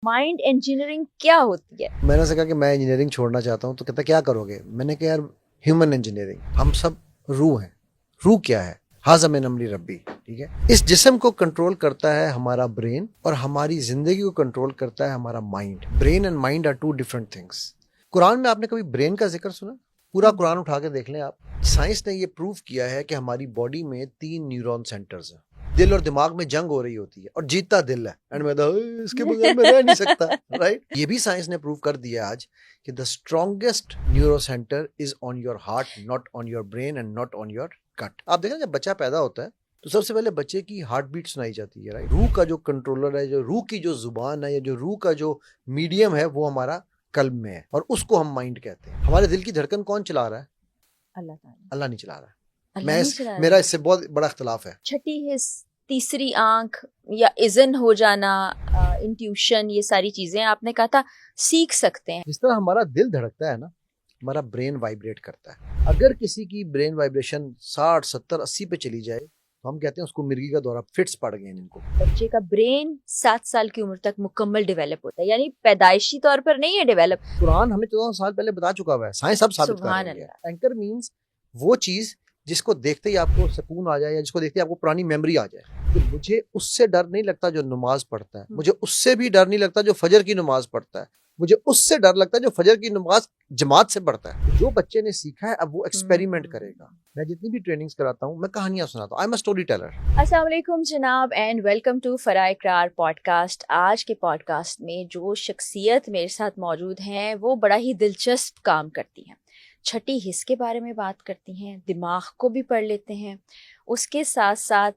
Mind engineering क्या होती है? मैंने उसे कहा कि मैं इंजीनियरिंग छोड़ना चाहता हूँ, तो कहता क्या करोगे? मैंने कहा यार ह्यूमन इंजीनियरिंग, हम सब रूह हैं। रूह क्या है? हाज़ा मिन अमरी रब्बी, ठीक है। इस जिस्म को कंट्रोल करता है हमारा ब्रेन और हमारी जिंदगी को कंट्रोल करता है हमारा mind. Brain and mind are two different things. कुरान में आपने कभी ब्रेन का जिक्र सुना? पूरा कुरान उठा के देख लें आप। साइंस ने ये प्रूव किया है कि हमारी बॉडी में 3 न्यूरॉन सेंटर्स हैं। दिल और दिमाग में जंग हो रही होती है और जीतता दिल है, एंड में इसके बगैर मैं रह नहीं सकता, राइट। ये भी साइंस ने प्रूव कर दिया आज कि the strongest neuro centre is on your heart, not on your brain and not on your gut. आप देखें, जब बच्चा पैदा होता है तो सबसे पहले बच्चे की हार्ट बीट सुनाई जाती है, राइट। रूह का जो कंट्रोलर है, जो रूह की जो जुबान है या जो रूह का जो मीडियम है, वो हमारा कल्ब में है और उसको हम माइंड कहते हैं। हमारे दिल की धड़कन कौन चला रहा है? अल्लाह ताला। अल्लाह नहीं चला रहा है। अल्लाह नहीं चला रहा। मेरा इससे बहुत बड़ा इख्तिलाफ है। छठी हिस्स, तीसरी आंख या इज़न हो जाना, इंट्यूशन, ये सारी चीजें आपने कहा था सीख सकते हैं। जिस तरह हमारा दिल धड़कता है ना, हमारा ब्रेन वाइब्रेट करता है। अगर किसी की ब्रेन वाइब्रेशन 60, 70, 80 पे चली जाए तो हम कहते हैं उसको मिर्गी का दौरा, फिट्स पड़ गए इनको। बच्चे का ब्रेन 7 साल की उम्र तक मुकम्मल डेवलप होता है, यानी पैदाइशी तौर पर नहीं है डेवलप। कुरान हमें 14 साल पहले बता चुका हुआ है, साइंस अब साबित कर सुभान रही है। अल्लाह। एंकर मींस वो चीज जिसको देखते ही आपको सुकून आ जाए या जिसको देखते ही आपको पुरानी मेमोरी आ जाए। तो मुझे उससे डर नहीं लगता जो नमाज पढ़ता है, मुझे उससे भी डर नहीं लगता जो फजर की नमाज पढ़ता है, मुझे उससे डर लगता है जो फजर की नमाज जमात से पढ़ता है। जो बच्चे ने सीखा है अब वो एक्सपेरिमेंट करेगा। मैं जितनी भी ट्रेनिंग्स कराता हूँ, मैं कहानियां सुनाता हूँ। I am a story teller. अस्सलाम वालेकुम जनाब एंड वेलकम टू फराए इकरार पॉडकास्ट। आज के पॉडकास्ट में जो शख्सियत मेरे साथ मौजूद हैं वो बड़ा ही दिलचस्प काम करती हैं। छठी हिस्स के बारे में बात करती हैं, दिमाग को भी पढ़ लेते हैं, उसके साथ साथ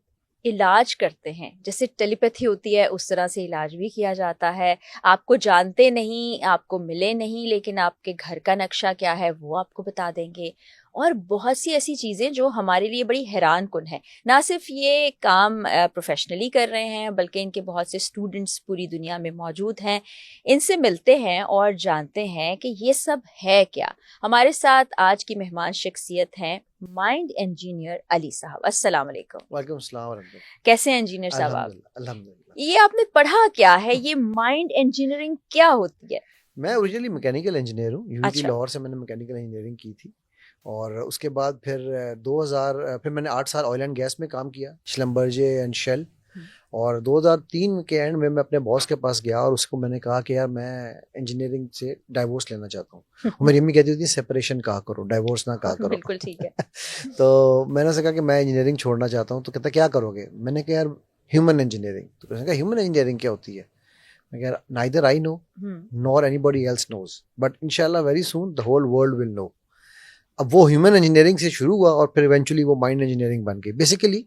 इलाज करते हैं। जैसे टेलीपैथी होती है उस तरह से इलाज भी किया जाता है। आपको जानते नहीं, आपको मिले नहीं, लेकिन आपके घर का नक्शा क्या है वो आपको बता देंगे। और बहुत सी ऐसी चीज़ें जो हमारे लिए बड़ी हैरान कुन है। ना सिर्फ ये काम प्रोफेशनली कर रहे हैं, बल्कि इनके बहुत से स्टूडेंट्स पूरी दुनिया में मौजूद हैं। इनसे मिलते हैं और जानते हैं कि ये सब है क्या। हमारे साथ आज की मेहमान शख्सियत हैं माइंड इंजीनियर अली साहब। अस्सलाम वालेकुम। वालेकुम अस्सलाम वरहमतुल्लाह। कैसे हैं इंजीनियर साहब आप? अल्हम्दुलिल्लाह। ये आपने पढ़ा क्या है? ये माइंड इंजीनियरिंग क्या होती है? मैं ओरिजिनली मैकेनिकल इंजीनियर हूँ। यूनिटी अच्छा। लाहौर से मैंने मैकेनिकल इंजीनियरिंग की थी और उसके बाद फिर 2000 फिर मैंने 8 साल ऑयल एंड गैस में काम किया, श्लम्बर्जे एंड शेल। और 2003 के एंड में मैं अपने बॉस के पास गया और उसको मैंने कहा कि यार मैं इंजीनियरिंग से डाइवोर्स लेना चाहता हूँ। मेरी अम्मी कहती थी सेपरेशन कहा करो, डाइवोर्स ना कहा करो। बिल्कुल ठीक है। तो मैंने उससे कहा कि मैं इंजीनियरिंग छोड़ना चाहता हूँ, तो कहता क्या करोगे? मैंने कहा यार ह्यूमन इंजीनियरिंग। तो उसने कहा ह्यूमन इंजीनियरिंग क्या होती है? मैं कह neither I know nor anybody else knows, but इंशाल्लाह very soon the whole world will know. अब वो ह्यूमन इंजीनियरिंग से शुरू हुआ और फिर इवेंचुअली वो माइंड इंजीनियरिंग बन गई। बेसिकली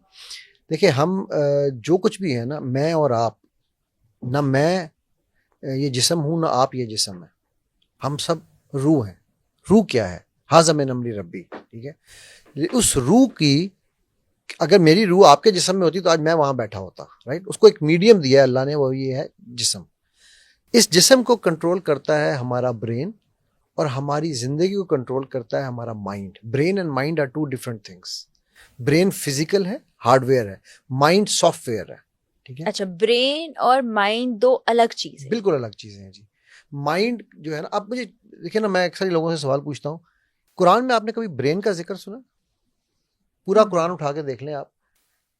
देखिए, हम जो कुछ भी है ना, मैं और आप, ना मैं ये जिस्म हूँ ना आप ये जिस्म है, हम सब रूह हैं। रूह क्या है? हाज़ा मिन अमरी रब्बी, ठीक है। उस रूह की, अगर मेरी रूह आपके जिस्म में होती तो आज मैं वहां बैठा होता, राइट। उसको एक मीडियम दिया है अल्लाह ने, वो ये है जिस्म। इस जिस्म को कंट्रोल करता है हमारा ब्रेन और हमारी जिंदगी को कंट्रोल करता है हमारा mind. Brain and mind are two different things. Brain physical है, हार्डवेयर है, माइंड सॉफ्टवेयर है, ठीक है। अच्छा, ब्रेन और माइंड दो अलग चीज है। बिल्कुल अलग चीजें हैं जी। माइंड जो है ना, आप मुझे देखिए ना, मैं अक्सर लोगों से सवाल पूछता हूँ, कुरान में आपने कभी ब्रेन का जिक्र सुना? पूरा कुरान उठा के देख लें आप,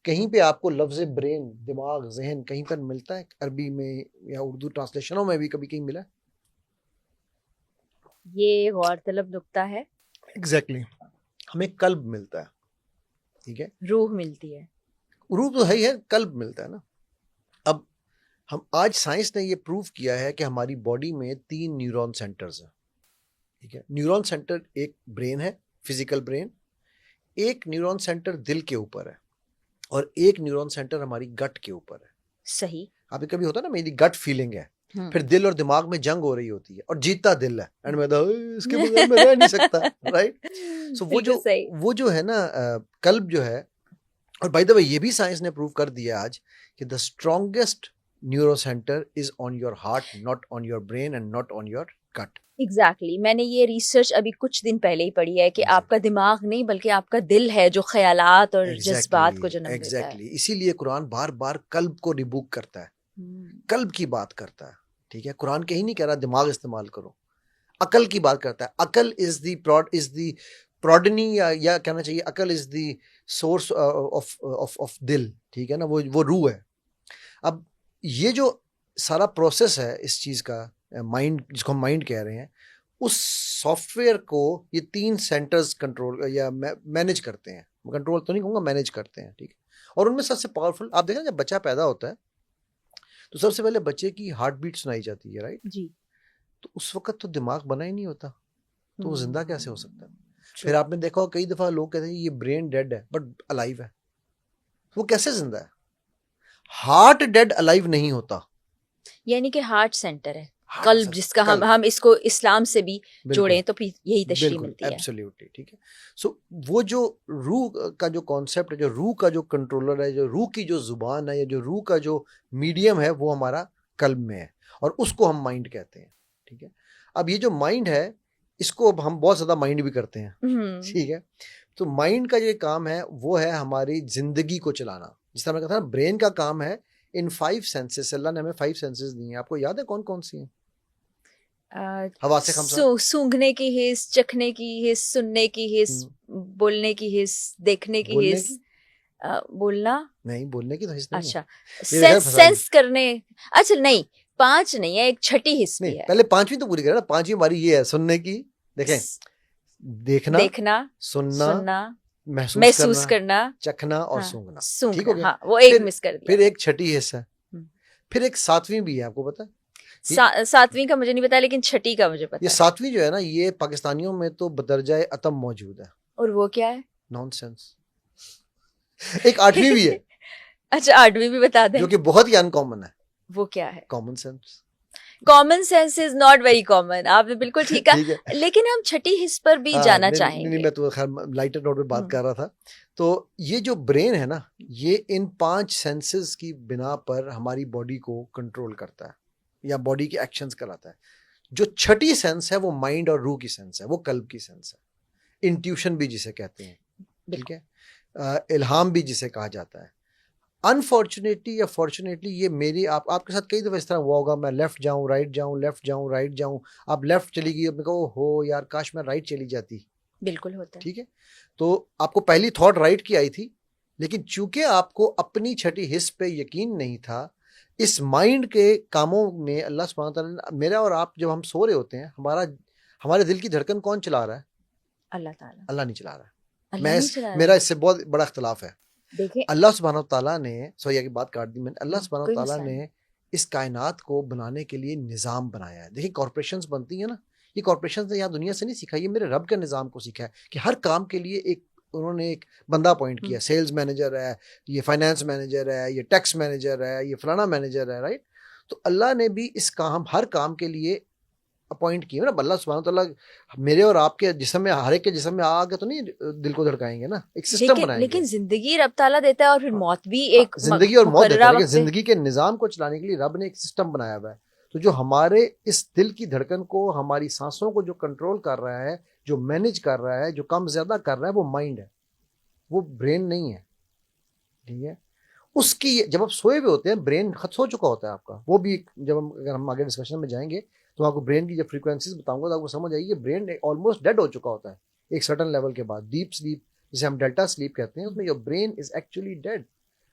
कहीं पे आपको लफ्ज ब्रेन, दिमाग, जहन कहीं पर मिलता है? अरबी में या उर्दू ट्रांसलेशनों में भी कभी कहीं मिला है? ये गौरतलब नुक्ता है। एग्जैक्टली हमें कल्ब मिलता है, ठीक है। रूह मिलती है। रूह तो है ही है, कल्ब मिलता है ना। अब हम आज साइंस ने ये प्रूव किया है कि हमारी बॉडी में 3 न्यूरॉन सेंटर्स हैं, ठीक है। न्यूरॉन सेंटर, एक ब्रेन है, फिजिकल ब्रेन, एक न्यूरॉन सेंटर दिल के ऊपर है और एक न्यूरॉन सेंटर हमारी गट के ऊपर है। सही। अभी कभी होता है ना, मेरी गट फीलिंग है, फिर दिल और दिमाग में जंग हो रही होती है और जीतता दिल है, एंड में इसके बगैर मैं रह नहीं सकता, राइट। सो वो जो है ना, कल्ब जो है। और बाय द वे ये भी साइंस ने प्रूव कर दिया आज कि the strongest neuro centre is on your heart, not on your brain and not on your gut. Exactly मैंने ये रिसर्च अभी कुछ दिन पहले ही पढ़ी है कि आपका दिमाग नहीं बल्कि आपका दिल है जो ख्यालात और जज्बात को जन्म देता है। इसीलिए कुरान बार बार कल्ब को रिबूक करता है, कल्ब की बात करता है। ठीक है, कुरान कहीं नहीं कह रहा दिमाग इस्तेमाल करो, अकल की बात करता है। अकल इज द प्रोडनी या कहना चाहिए अकल इज द सोर्स ऑफ दिल, ठीक है ना, वो रूह है। अब ये जो सारा प्रोसेस है इस चीज का, माइंड जिसको हम माइंड कह रहे हैं, उस सॉफ्टवेयर को ये 3 सेंटर्स कंट्रोल या मैनेज करते हैं। कंट्रोल तो नहीं कहूँगा, मैनेज करते हैं, ठीक है। और उनमें सबसे पावरफुल आप देखें, जब बच्चा पैदा होता है तो सबसे पहले बच्चे की हार्ट बीट सुनाई जाती है, राइट जी। तो उस वक्त तो दिमाग बना ही नहीं होता, तो वो जिंदा कैसे हो सकता है? फिर आपने देखा कई दफा लोग कहते हैं ये ब्रेन डेड है बट अलाइव है, वो कैसे जिंदा है? हार्ट डेड अलाइव नहीं होता, यानी कि हार्ट सेंटर है, कल्ब, जिसका हम इसको इस्लाम से भी जोड़ें तो फिर यही तशरीह मिलती है। एब्सोल्युटली, ठीक है। सो वो जो रूह का जो कॉन्सेप्ट है, जो रूह का जो कंट्रोलर है, जो रूह की जो जुबान है या जो रूह का जो मीडियम है, वो हमारा कल्ब में है और उसको हम माइंड कहते हैं, ठीक है। अब ये जो माइंड है इसको अब हम बहुत ज्यादा माइंड भी करते हैं, ठीक है। तो माइंड का जो काम है वो है हमारी जिंदगी को चलाना। जिस तरह मैं कहता था, ब्रेन का काम है इन 5 सेंसेस, अल्लाह ने हमें 5 सेंसेस दी हैं। आपको याद है कौन कौन सी हैं? हवा से सूंघने की हिस्स, चखने की हिस्स, सुनने की हिस्स, बोलने की हिस्स, देखने की हिस्स, बोलना नहीं, बोलने की तो हिस्स नहीं। अच्छा, सेंस करने, अच्छा नहीं 5 नहीं है, एक छठी हिस्स भी है। पहले 5वीं तो पूरी करें ना। 5वीं हमारी ये है सुनने की, देखें, देखना, सुनना, महसूस करना, चखना और सूंघना, ठीक हो गया। हाँ, वो एक मिस कर दिया। फिर एक छठी हिस्सा है, फिर एक 7वीं भी है, आपको पता है? 7वीं का मुझे नहीं पता, लेकिन छठी का मुझे पता ये 7वीं जो है ना, ये पाकिस्तानियों में तो बदरजाए अतम मौजूद है। और वो क्या है? नॉनसेंस। एक 8वीं भी है। अच्छा, 8वीं भी बता दें, जो कि बहुत ही अनकॉमन है। वो क्या है? Common sense. Common sense is not very common, आपने बिल्कुल ठीक है। लेकिन हम छठी हिस्स पर भी जाना चाहेंगे। नहीं, मैं तो खैर लाइटर नोट पे बात कर रहा था। तो ये जो ब्रेन है ना, ये इन 5 सेंसेस की बिना पर हमारी बॉडी को कंट्रोल करता है या बॉडी के एक्शंस कराता है। जो छठी सेंस है वो माइंड और रूह की सेंस है, वो कल्ब की सेंस है। इंट्यूशन भी जिसे कहते हैं, ठीक है, इल्हाम भी जिसे कहा जाता है। अनफॉर्चुनेटली या फॉर्चुनेटली ये मेरी आपके साथ कई दफ़ा इस तरह हुआ होगा, मैं लेफ्ट जाऊं, राइट जाऊं, लेफ्ट जाऊं, राइट जाऊं, आप लेफ्ट चली गई, अपने कहो हो यार काश मैं राइट चली जाती। बिल्कुल होता है, ठीक है। तो आपको पहली थॉट राइट की आई थी, लेकिन चूंकि आपको अपनी छठी हिस्स पे यकीन नहीं था, इस माइंड के कामों में अल्लाह सुब्हानहू तआला ने, मेरा और आप जब हम सो रहे होते हैं, हमारे दिल की धड़कन कौन चला रहा है? अल्लाह ताला। अल्लाह नहीं चला रहा है। मेरा इससे बहुत बड़ा इख्तलाफ है। देखिए, अल्लाह सुब्हानहू तआला ने, सॉरी की बात काट दी मैंने, अल्लाह सुब्हानहू तआला ने इस कायनात को बनाने के लिए निज़ाम बनाया है। देखिए कॉर्पोरेशंस बनती हैं ना, ये कॉर्पोरेशंस ने यहाँ दुनिया से नहीं सीखा, ये मेरे रब के निज़ाम को सीखा है कि हर काम के लिए उन्होंने एक बंदा अपॉइंट किया। सेल्स मैनेजर है, ये फाइनेंस मैनेजर है, ये टैक्स मैनेजर है, ये फलाना मैनेजर है, राइट। तो अल्लाह ने भी हर काम के लिए अपॉइंट किया ना। अल्लाह सुब्हानहू तआला मेरे और आपके जिस्म में, हर एक के जिस्म में आगे तो नहीं दिल को धड़काएंगे ना, एक सिस्टम बनाएंगे। लेकिन जिंदगी रब ताला देता है और फिर मौत भी एक जिंदगी और मौत देता है, लेकिन जिंदगी के निजाम को चलाने के लिए रब ने एक सिस्टम बनाया हुआ है। तो जो हमारे इस दिल की धड़कन को, हमारी सांसों को जो कंट्रोल कर रहा है, जो मैनेज कर रहा है, जो कम ज्यादा कर रहा है, वो माइंड है, वो ब्रेन नहीं है, ठीक है। उसकी जब आप सोए हुए होते हैं, ब्रेन खत सो चुका होता है आपका, वो भी अगर हम आगे डिस्कशन में जाएंगे तो आपको ब्रेन की जब फ्रीक्वेंसीज बताऊंगा तो आपको समझ आएगी कि ब्रेन ऑलमोस्ट डेड हो चुका होता है एक सर्टन लेवल के बाद। डीप स्लीप जिसे हम डेल्टा स्लीप कहते हैं, उसमें your brain is actually dead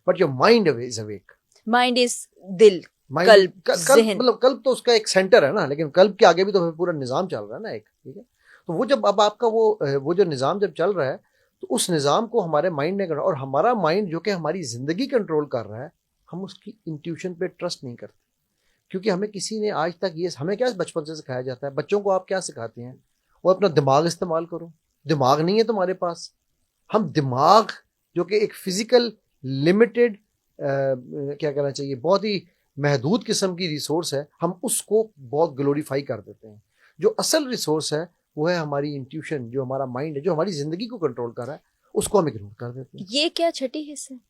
but your mind is awake. Mind is दिल, कल्ब, मतलब कल्ब तो उसका एक सेंटर है ना, लेकिन कल्ब के आगे भी तो पूरा निजाम चल रहा है ना एक, ठीक है। तो वो जब अब आपका वो जो निजाम जब चल रहा है, तो उस निजाम को हमारे माइंड ने करना, और हमारा माइंड जो कि हमारी जिंदगी कंट्रोल कर रहा है, हम उसकी इंट्यूशन पे ट्रस्ट नहीं करते, क्योंकि हमें किसी ने आज तक ये, हमें क्या बचपन से सिखाया जाता है, बच्चों को आप क्या सिखाते हैं, वो अपना दिमाग इस्तेमाल करो। दिमाग नहीं है तुम्हारे पास। हम दिमाग जो कि एक फिजिकल लिमिटेड क्या कहना चाहिए, बहुत ही महदूद किस्म की रिसोर्स है, हम उसको बहुत ग्लोरीफाई कर देते हैं। जो असल रिसोर्स है वो है हमारी इंट्यूशन, जो हमारा माइंड है, जो हमारी जिंदगी को कंट्रोल कर रहा है, उसको हम इग्नोर कर देते हैं। ये क्या छठी हिस्सा है?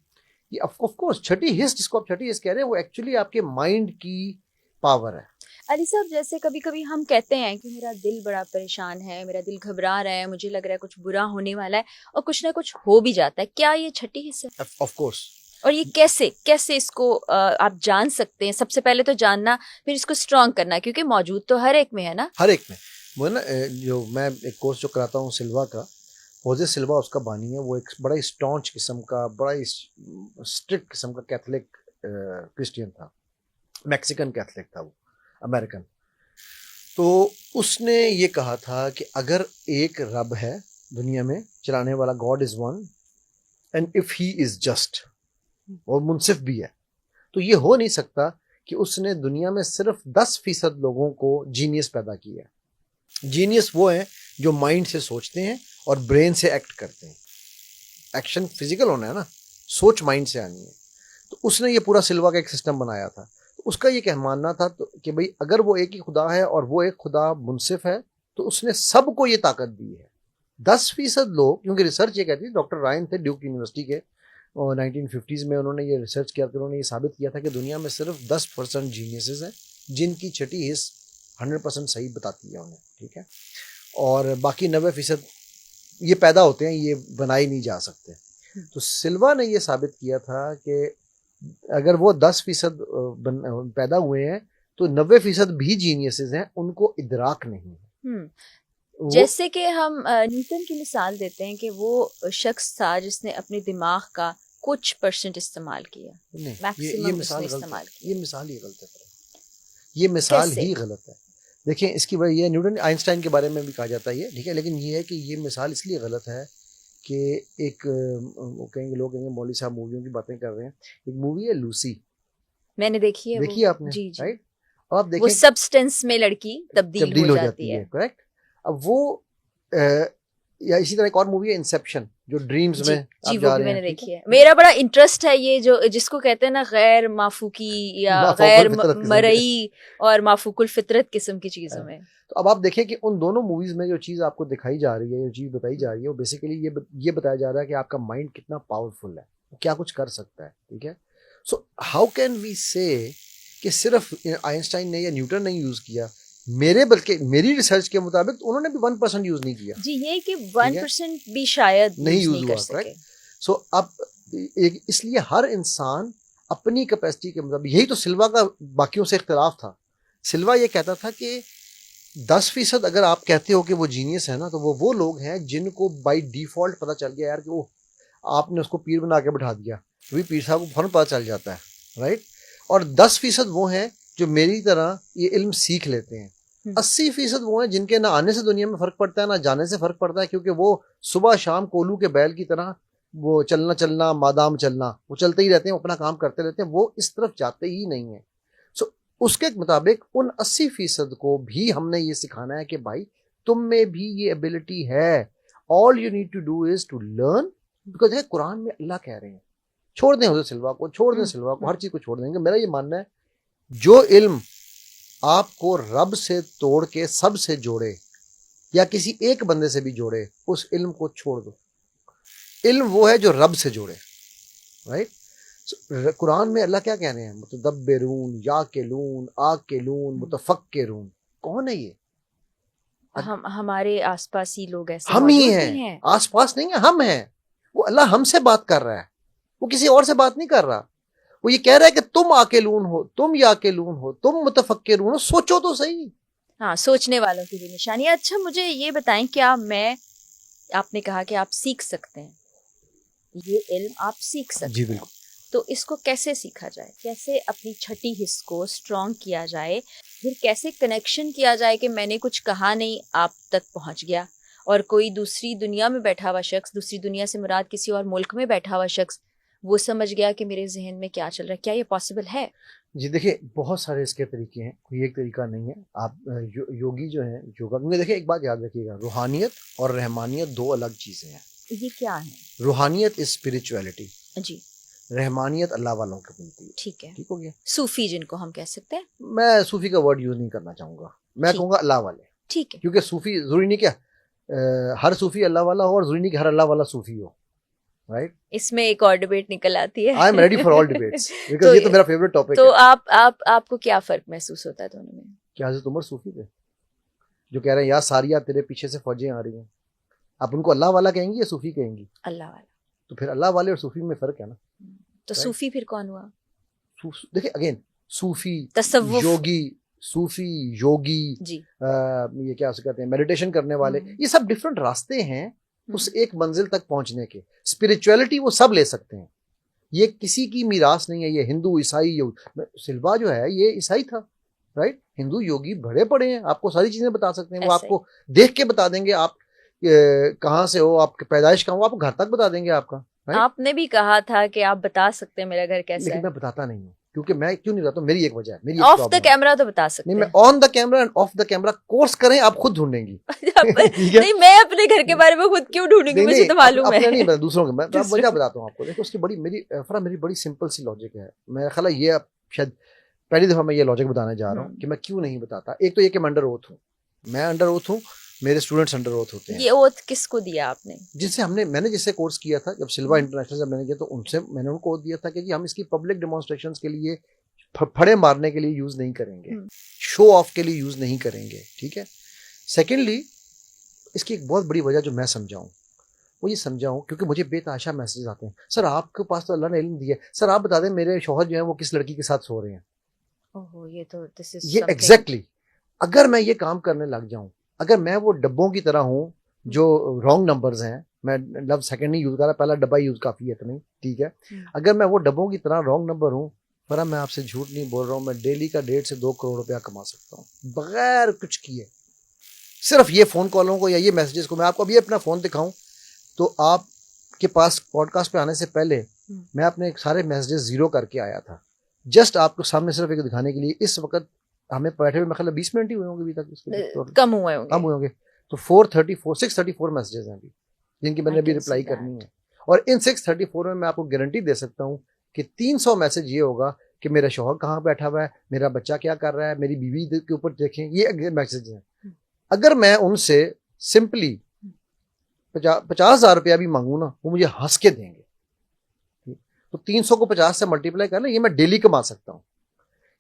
ये ऑफ कोर्स छठी हिस्स, जिसको आप छठी हिस्स कह रहे हैं, वो एक्चुअली आपके माइंड की पावर है। अली साहब, जैसे कभी कभी हम कहते हैं कि मेरा दिल बड़ा परेशान है, मेरा दिल घबरा रहा है, मुझे लग रहा है कुछ बुरा होने वाला है, और कुछ ना कुछ हो भी जाता है, क्या ये छठी हिस्सा? ऑफ कोर्स और ये कैसे कैसे इसको आप जान सकते हैं? सबसे पहले तो जानना, फिर इसको स्ट्रॉन्ग करना, क्योंकि मौजूद तो हर एक में है ना। हर एक में वो ना जो मैं एक कोर्स जो कराता हूँ सिल्वा का, होजे सिल्वा उसका बानी है। वो एक बड़ा स्टॉन्च किस्म का, बड़ा स्ट्रिक्ट किस्म का कैथोलिक क्रिश्चियन था, मैक्सिकन कैथोलिक था वो, अमेरिकन। तो उसने ये कहा था कि अगर एक रब है दुनिया में चलाने वाला, God is one, and if he is just, और मुनसिफ भी है, तो ये हो नहीं सकता कि उसने दुनिया में सिर्फ 10% लोगों को जीनियस पैदा किया है। जीनियस वो हैं जो माइंड से सोचते हैं और ब्रेन से एक्ट करते हैं। एक्शन फिजिकल होना है ना, सोच माइंड से आनी है। तो उसने ये पूरा सिल्वा का एक सिस्टम बनाया था। तो उसका ये क्या मानना था तो कि भाई अगर वो एक ही खुदा है और वो एक खुदा मुनसिफ है, तो उसने सबको ये ताकत दी है। 10% लोग, क्योंकि रिसर्च ये कहती है, डॉक्टर रायन थे ड्यूक यूनिवर्सिटी के, और 1950s में उन्होंने ये रिसर्च किया, तो उन्होंने ये साबित किया था कि दुनिया में सिर्फ 10% जीनियसेस हैं जिनकी छठी हिस्स 100% सही बताती है उन्हें, ठीक है, और बाकी 90% ये पैदा होते हैं, ये बनाए नहीं जा सकते। तो सिल्वा ने ये साबित किया था कि अगर वो 10% पैदा हुए हैं तो 90% भी जीनियसेस हैं, उनको इदराक नहीं है। जैसे कि हम न्यूटन की मिसाल देते हैं कि वो शख्स था जिसने अपने दिमाग का कुछ % इस्तेमाल किया, ये मिसाल इस्तेमाल किया। ये मिसाल ही गलत है, ये मिसाल ही गलत है। देखिए इसकी वजह ये, न्यूटन आइंस्टाइन के बारे में भी कहा जाता है ये, ठीक है, लेकिन ये है कि ये मिसाल इसलिए गलत है कि एक वो कहेंगे, लोग कहेंगे मौलवी साहब मूवियों की बातें कर रहे हैं। एक मूवी है लूसी, मैंने देखी है, देखी है आपने? जी जी। राइट, अब आप देखें वो सब्सटेंस में लड़की तब्दील हो जाती है, करेक्ट। अब वो या इसी तरह एक और मूवी है इंसेप्शन, जो ड्रीम्स में जी, वो भी मैंने देखी है। मेरा बड़ा इंटरेस्ट है ये जो जिसको कहते हैं ना गैर माफूकी या गैर मरई और माफूकुल फितरत किस्म की चीजों में। तो अब आप देखिए कि उन दोनों मूवीज में जो चीज आपको दिखाई जा रही है, जो चीज बताई जा रही है, वो बेसिकली ये बताया जा रहा है कि आपका माइंड कितना पावरफुल है, क्या कुछ कर सकता है, ठीक है। सो हाउ कैन वी से कि सिर्फ आइंस्टाइन ने या न्यूटन ने यूज किया, बल्कि मेरी रिसर्च के मुताबिक उन्होंने भी 1% यूज नहीं किया। जी, ये कि 1% भी शायद नहीं यूज हुआ, करेक्ट। सो अब इसलिए हर इंसान अपनी कैपेसिटी के मुताबिक, यही तो सिल्वा का बाकियों से इख्तिलाफ था। सिल्वा ये कहता था कि 10% अगर आप कहते हो कि वो जीनियस है ना, तो वो लोग हैं जिनको बाय डिफॉल्ट पता चल गया यार कि वो, आपने उसको पीर बना के बैठा दिया, तो भी पीर साहब को फौरन पता चल जाता है, राइट। और 10% वो हैं जो मेरी तरह ये इल्म सीख लेते हैं। 80% वो हैं जिनके ना आने से दुनिया में फर्क पड़ता है, ना जाने से फर्क पड़ता है, क्योंकि वो सुबह शाम कोलू के बैल की तरह वो चलना मादाम चलना, वो चलते ही रहते हैं, अपना काम करते रहते हैं, वो इस तरफ जाते ही नहीं है। सो उसके मुताबिक उन 80% को भी हमने ये सिखाना है कि भाई तुम में भी ये एबिलिटी है, all you need to do is to learn. Because कुरान में अल्लाह कह रहे हैं छोड़ दें हुजूर सिल्वा को, छोड़ दें सिल्वा को, हर चीज को छोड़ देंगे। मेरा ये मानना है जो इल्म आपको रब से तोड़ के सब से जोड़े या किसी एक बंदे से भी जोड़े, उस इल्म को छोड़ दो। इल्म वो है जो रब से जोड़े, राइट। कुरान में अल्लाह क्या कह रहे हैं? मुतदब्बिरून, याकिलून, आकिलून, मुतफक्किरून। कौन है ये? हमारे आसपास ही लोग ऐसे हम ही हैं। आसपास नहीं है, हम हैं। वो अल्लाह हमसे बात कर रहा है, वो किसी और से बात नहीं कर रहा। वो ये कह रहा है कि तुम आकिलून हो, तुम याकिलून हो, तुम मुतफक्किरून हो, सोचो तो सही। हाँ, सोचने वालों की भी निशानी। अच्छा, मुझे ये बताएं, क्या आपने कहा कि आप सीख सकते हैं, ये इल्म आप सीख सकते हैं? जी बिल्कुल। तो इसको कैसे सीखा जाए? कैसे अपनी छठी हिस्स को स्ट्रॉन्ग किया जाए? फिर कैसे कनेक्शन किया जाए कि मैंने कुछ कहा नहीं, आप तक पहुंच गया, और कोई दूसरी दुनिया में बैठा हुआ शख्स, दूसरी दुनिया से मुराद किसी और मुल्क में बैठा हुआ शख्स, वो समझ गया कि मेरे जहन में क्या चल रहा है? क्या ये पॉसिबल है? जी देखिए, बहुत सारे इसके तरीके हैं, कोई एक तरीका नहीं है। आप योगी जो है योगा, क्योंकि देखिए एक बात याद रखिएगा, रूहानियत और रहमानियत दो अलग चीजें हैं। ये क्या है? रूहानियत इज स्पिरिचुअलिटी जी, रहमानियत अल्लाह वालों को मिलती है। ठीक है, ठीक हो गया। सूफी जिनको हम कह सकते हैं। मैं सूफी का वर्ड यूज नहीं करना चाहूंगा, मैं कहूंगा अल्लाह वाले। ठीक है, क्योंकि सूफी जरूरी नहीं क्या हर सूफी अल्लाह वाला हो, और जरूरी नहीं कि हर अल्लाह वाला सूफी हो, राइट। इसमें एक और डिबेट निकल आती है। I am ready for all debates, because ये तो मेरा फेवरेट टॉपिक है। तो आपको क्या फर्क महसूस होता है दोनों में? क्या हज़रत उमर सूफी थे जो कह रहे हैं या सारिया तेरे पीछे से फौजें आ रही हैं, आप उनको अल्लाह वाला कहेंगी या सूफी कहेंगी? अल्लाह वाला। तो फिर अल्लाह वाले और सूफी में फ़र्क है ना। तो सूफी फिर कौन हुआ? देखिए अगेन, सूफी, तसव्वुफ, योगी, सूफी, योगी, जी, ये क्या उसे कहते हैं, मेडिटेशन करने वाले, ये सब डिफरेंट रास्ते हैं उस एक मंजिल तक पहुंचने के। स्पिरिचुअलिटी वो सब ले सकते हैं, ये किसी की मीरास नहीं है। ये हिंदू, ईसाई, सिल्वा जो है ये ईसाई था, राइट? हिंदू योगी बड़े पड़े हैं, आपको सारी चीजें बता सकते हैं, वो आपको देख के बता देंगे आप कहाँ से हो, आपकी पैदाइश कहाँ हो, आपको घर तक बता देंगे आपका। आपने भी कहा था कि आप बता सकते हैं मेरा घर कैसा लेकिन है। मैं बताता नहीं हूँ, क्योंकि मैं क्यों नहीं बताता, मेरी एक वजह है, मेरी ऑफ द कैमरा तो बता सकते नहीं, हैं। मैं on the camera end of the camera course करें, आप खुद ढूंढेंगी। नहीं, मैं अपने घर के बारे में खुद क्यों ढूंढूंगी, मुझे तो मालूम है। नहीं, मैं दूसरों के, मैं वजह बताता हूँ आपको। देखो उसकी मेरी बड़ी सिंपल सी लॉजिक है। मेरा ख्याल है ये शायद पहली दफा मैं ये लॉजिक बताने जा रहा हूँ कि मैं क्यों नहीं बताता। एक तो ये कि मैं अंडर ओथ हूँ, मेरे स्टूडेंट्स अंडर ओथ होते हैं। ये ओथ किसको दिया आपने? मैंने जिससे कोर्स किया था, जब सिल्वा इंटरनेशनल जब मैंने किया, तो उनसे मैंने उनको ओथ दिया था कि हम इसकी पब्लिक डेमोन्स्ट्रेशंस के लिए, फड़े मारने के लिए यूज नहीं करेंगे, शो ऑफ के लिए यूज नहीं करेंगे, ठीक है। सेकेंडली, इसकी एक बहुत बड़ी वजह जो मैं समझाऊं, वो ये समझाऊं क्योंकि मुझे बेतहाशा मैसेज आते हैं, सर आपके पास तो अल्लाह ने इल्म दिया है, सर आप बता दें मेरे शौहर जो है वो किस लड़की के साथ सो रहे हैं। ओहो, ये एग्जैक्टली अगर मैं ये काम करने लग जाऊं, अगर मैं वो डब्बों की तरह हूं जो रॉन्ग नंबर्स हैं, मैं लव सेकंड नहीं यूज कर रहा, पहला डब्बा यूज काफी है, तो नहीं, ठीक है। अगर मैं वो डब्बों की तरह रॉन्ग नंबर हूं, पर मैं आपसे झूठ नहीं बोल रहा हूं, मैं डेली का 1.5 से 2 करोड़ रुपया कमा सकता हूं बगैर कुछ किए, सिर्फ ये फोन कॉलों को या ये मैसेजेस को। मैं आपको अभी अपना फोन दिखाऊं तो आपके पास पॉडकास्ट पे आने से पहले मैं अपने सारे मैसेजेस जीरो करके आया था, जस्ट आपको सामने सिर्फ एक दिखाने के लिए। इस वक्त हमें बैठे हुए मतलब 20 मिनट ही हुए होंगे अभी तक, कम हुए होंगे। तो 634 मैसेजेस हैं अभी जिनकी मैंने अभी रिप्लाई करनी है। और इन 634 में मैं आपको गारंटी दे सकता हूँ कि 300 मैसेज ये होगा कि मेरा शौहर कहाँ बैठा हुआ है, मेरा बच्चा क्या कर रहा है, मेरी बीवी के ऊपर देखें, ये मैसेज हैं। अगर मैं उनसे सिंपली 50,000 रुपया भी मांगू ना, वो मुझे हंस के देंगे। तो 300 को 50 से मल्टीप्लाई करना, ये मैं डेली कमा सकता हूँ।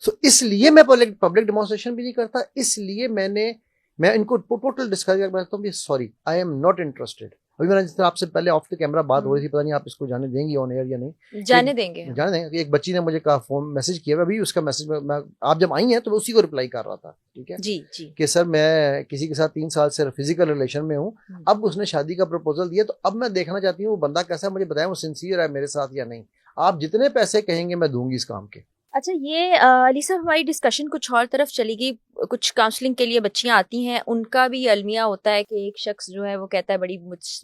सो इसलिए मैं पब्लिक डेमोन्स्ट्रेशन भी नहीं करता, इसलिए मैं इनको टोटल डिस्कस करता हूँ, sorry I am not interested. अभी मैंने जिस तरह आपसे पहले ऑफ द कैमरा बात हो रही थी, पता नहीं आप इसको जाने देंगी ऑन एयर या नहीं। जाने देंगे कि एक बच्ची ने मुझे कहा, फोन मैसेज किया, अभी उसका मैसेज मैं आप जब आई हैं तो उसी को रिप्लाई कर रहा था, ठीक है जी, कि सर मैं किसी के साथ 3 साल से फिजिकल रिलेशन में हूँ, अब उसने शादी का प्रपोजल दिया, तो अब मैं देखना चाहती हूँ वो बंदा कैसा है, मुझे बताएं वो सिंसियर है मेरे साथ या नहीं। आप जितने पैसे कहेंगे मैं दूंगी इस काम के। अच्छा, ये अली साहब, हमारी डिस्कशन कुछ और तरफ चली गई। कुछ काउंसलिंग के लिए बच्चियां आती हैं, उनका भी अलमिया होता है कि एक शख्स जो है वो कहता है बड़ी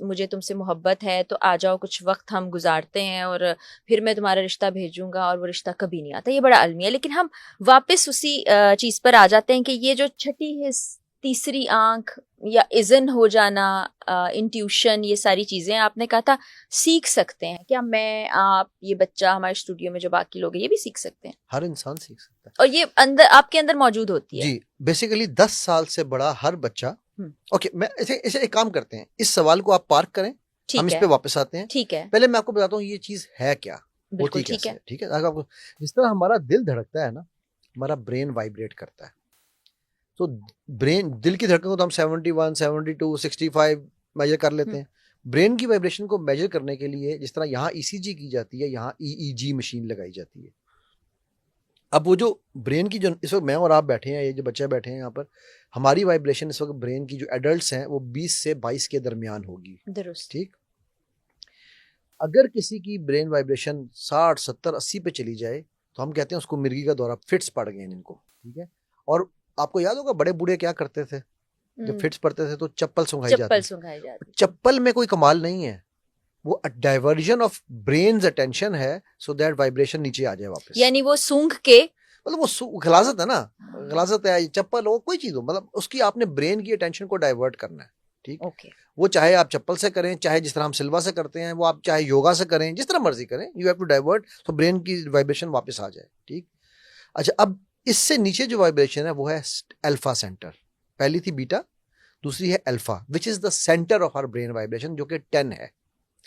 मुझे तुमसे मोहब्बत है, तो आ जाओ, कुछ वक्त हम गुजारते हैं और फिर मैं तुम्हारा रिश्ता भेजूंगा, और वो रिश्ता कभी नहीं आता। ये बड़ा अलमिया। लेकिन हम वापस उसी चीज़ पर आ जाते हैं कि ये जो छठी हिस्स, तीसरी आंख या इज़न हो जाना, इंट्यूशन, ये सारी चीज़ें आपने कहा था सीख सकते हैं क्या? मैं, आप, ये बच्चा, हमारे स्टूडियो में जो बाकी लोग हैं, ये भी सीख सकते हैं? हर इंसान सीख सकता है, और ये अंदर आपके अंदर मौजूद होती है। जी, बेसिकली 10 साल से बड़ा हर बच्चा। ओके, मैं ऐसे एक काम करते हैं, इस सवाल को आप पार्क करें, हम इस पे वापस आते हैं। ठीक है, पहले मैं आपको बताता हूँ ये चीज है क्या, बिल्कुल ठीक है। ठीक है, अगर आपको जिस तरह हमारा दिल धड़कता है ना, हमारा ब्रेन वाइब्रेट करता है। तो ब्रेन, दिल की धड़कन को तो हम 71, 72, 65 मेजर कर लेते हैं। ब्रेन की वाइब्रेशन को मेजर करने के लिए जिस तरह यहाँ ईसीजी की जाती है, यहाँ ईईजी मशीन लगाई जाती है। अब वो जो ब्रेन की, जो इस वक्त मैं और आप बैठे हैं, ये जो बच्चे बैठे हैं यहाँ पर, हमारी वाइब्रेशन इस वक्त ब्रेन की जो एडल्ट्स हैं वो 20 से 22 के दरमियान होगी, ठीक। अगर किसी की ब्रेन वाइब्रेशन 60, 70, 80 पे चली जाए तो हम कहते हैं उसको मिर्गी का दौरा, फिट्स पड़ गए इनको, ठीक है। और आपको याद होगा बड़े बूढ़े क्या करते थे, जब फिट्स पड़ते थे तो चप्पल सुंघाई जाती। चप्पल में कोई कमाल नहीं है, वो डाइवर्जन ऑफ ब्रेन्स अटेंशन है, सो दैट वाइब्रेशन नीचे आ जाए वापस। यानी वो सूंघ के, मतलब वो गलाजत है ना, गलाजत है, चप्पल हो, कोई चीज हो, मतलब उसकी आपने ब्रेन की अटेंशन को डाइवर्ट करना है, ठीक। वो चाहे आप चप्पल से करें, चाहे जिस तरह हम सिल्वा से करते हैं, वो आप चाहे योगा से करें, जिस तरह मर्जी करें, यू हैव टू डाइवर्ट तो ब्रेन की वाइब्रेशन वापस आ जाए, ठीक। अच्छा, अब इससे नीचे जो वाइब्रेशन है वो है अल्फा सेंटर। पहली थी बीटा, दूसरी है alpha, which is the centre of our brain vibration, जो कि 10 है,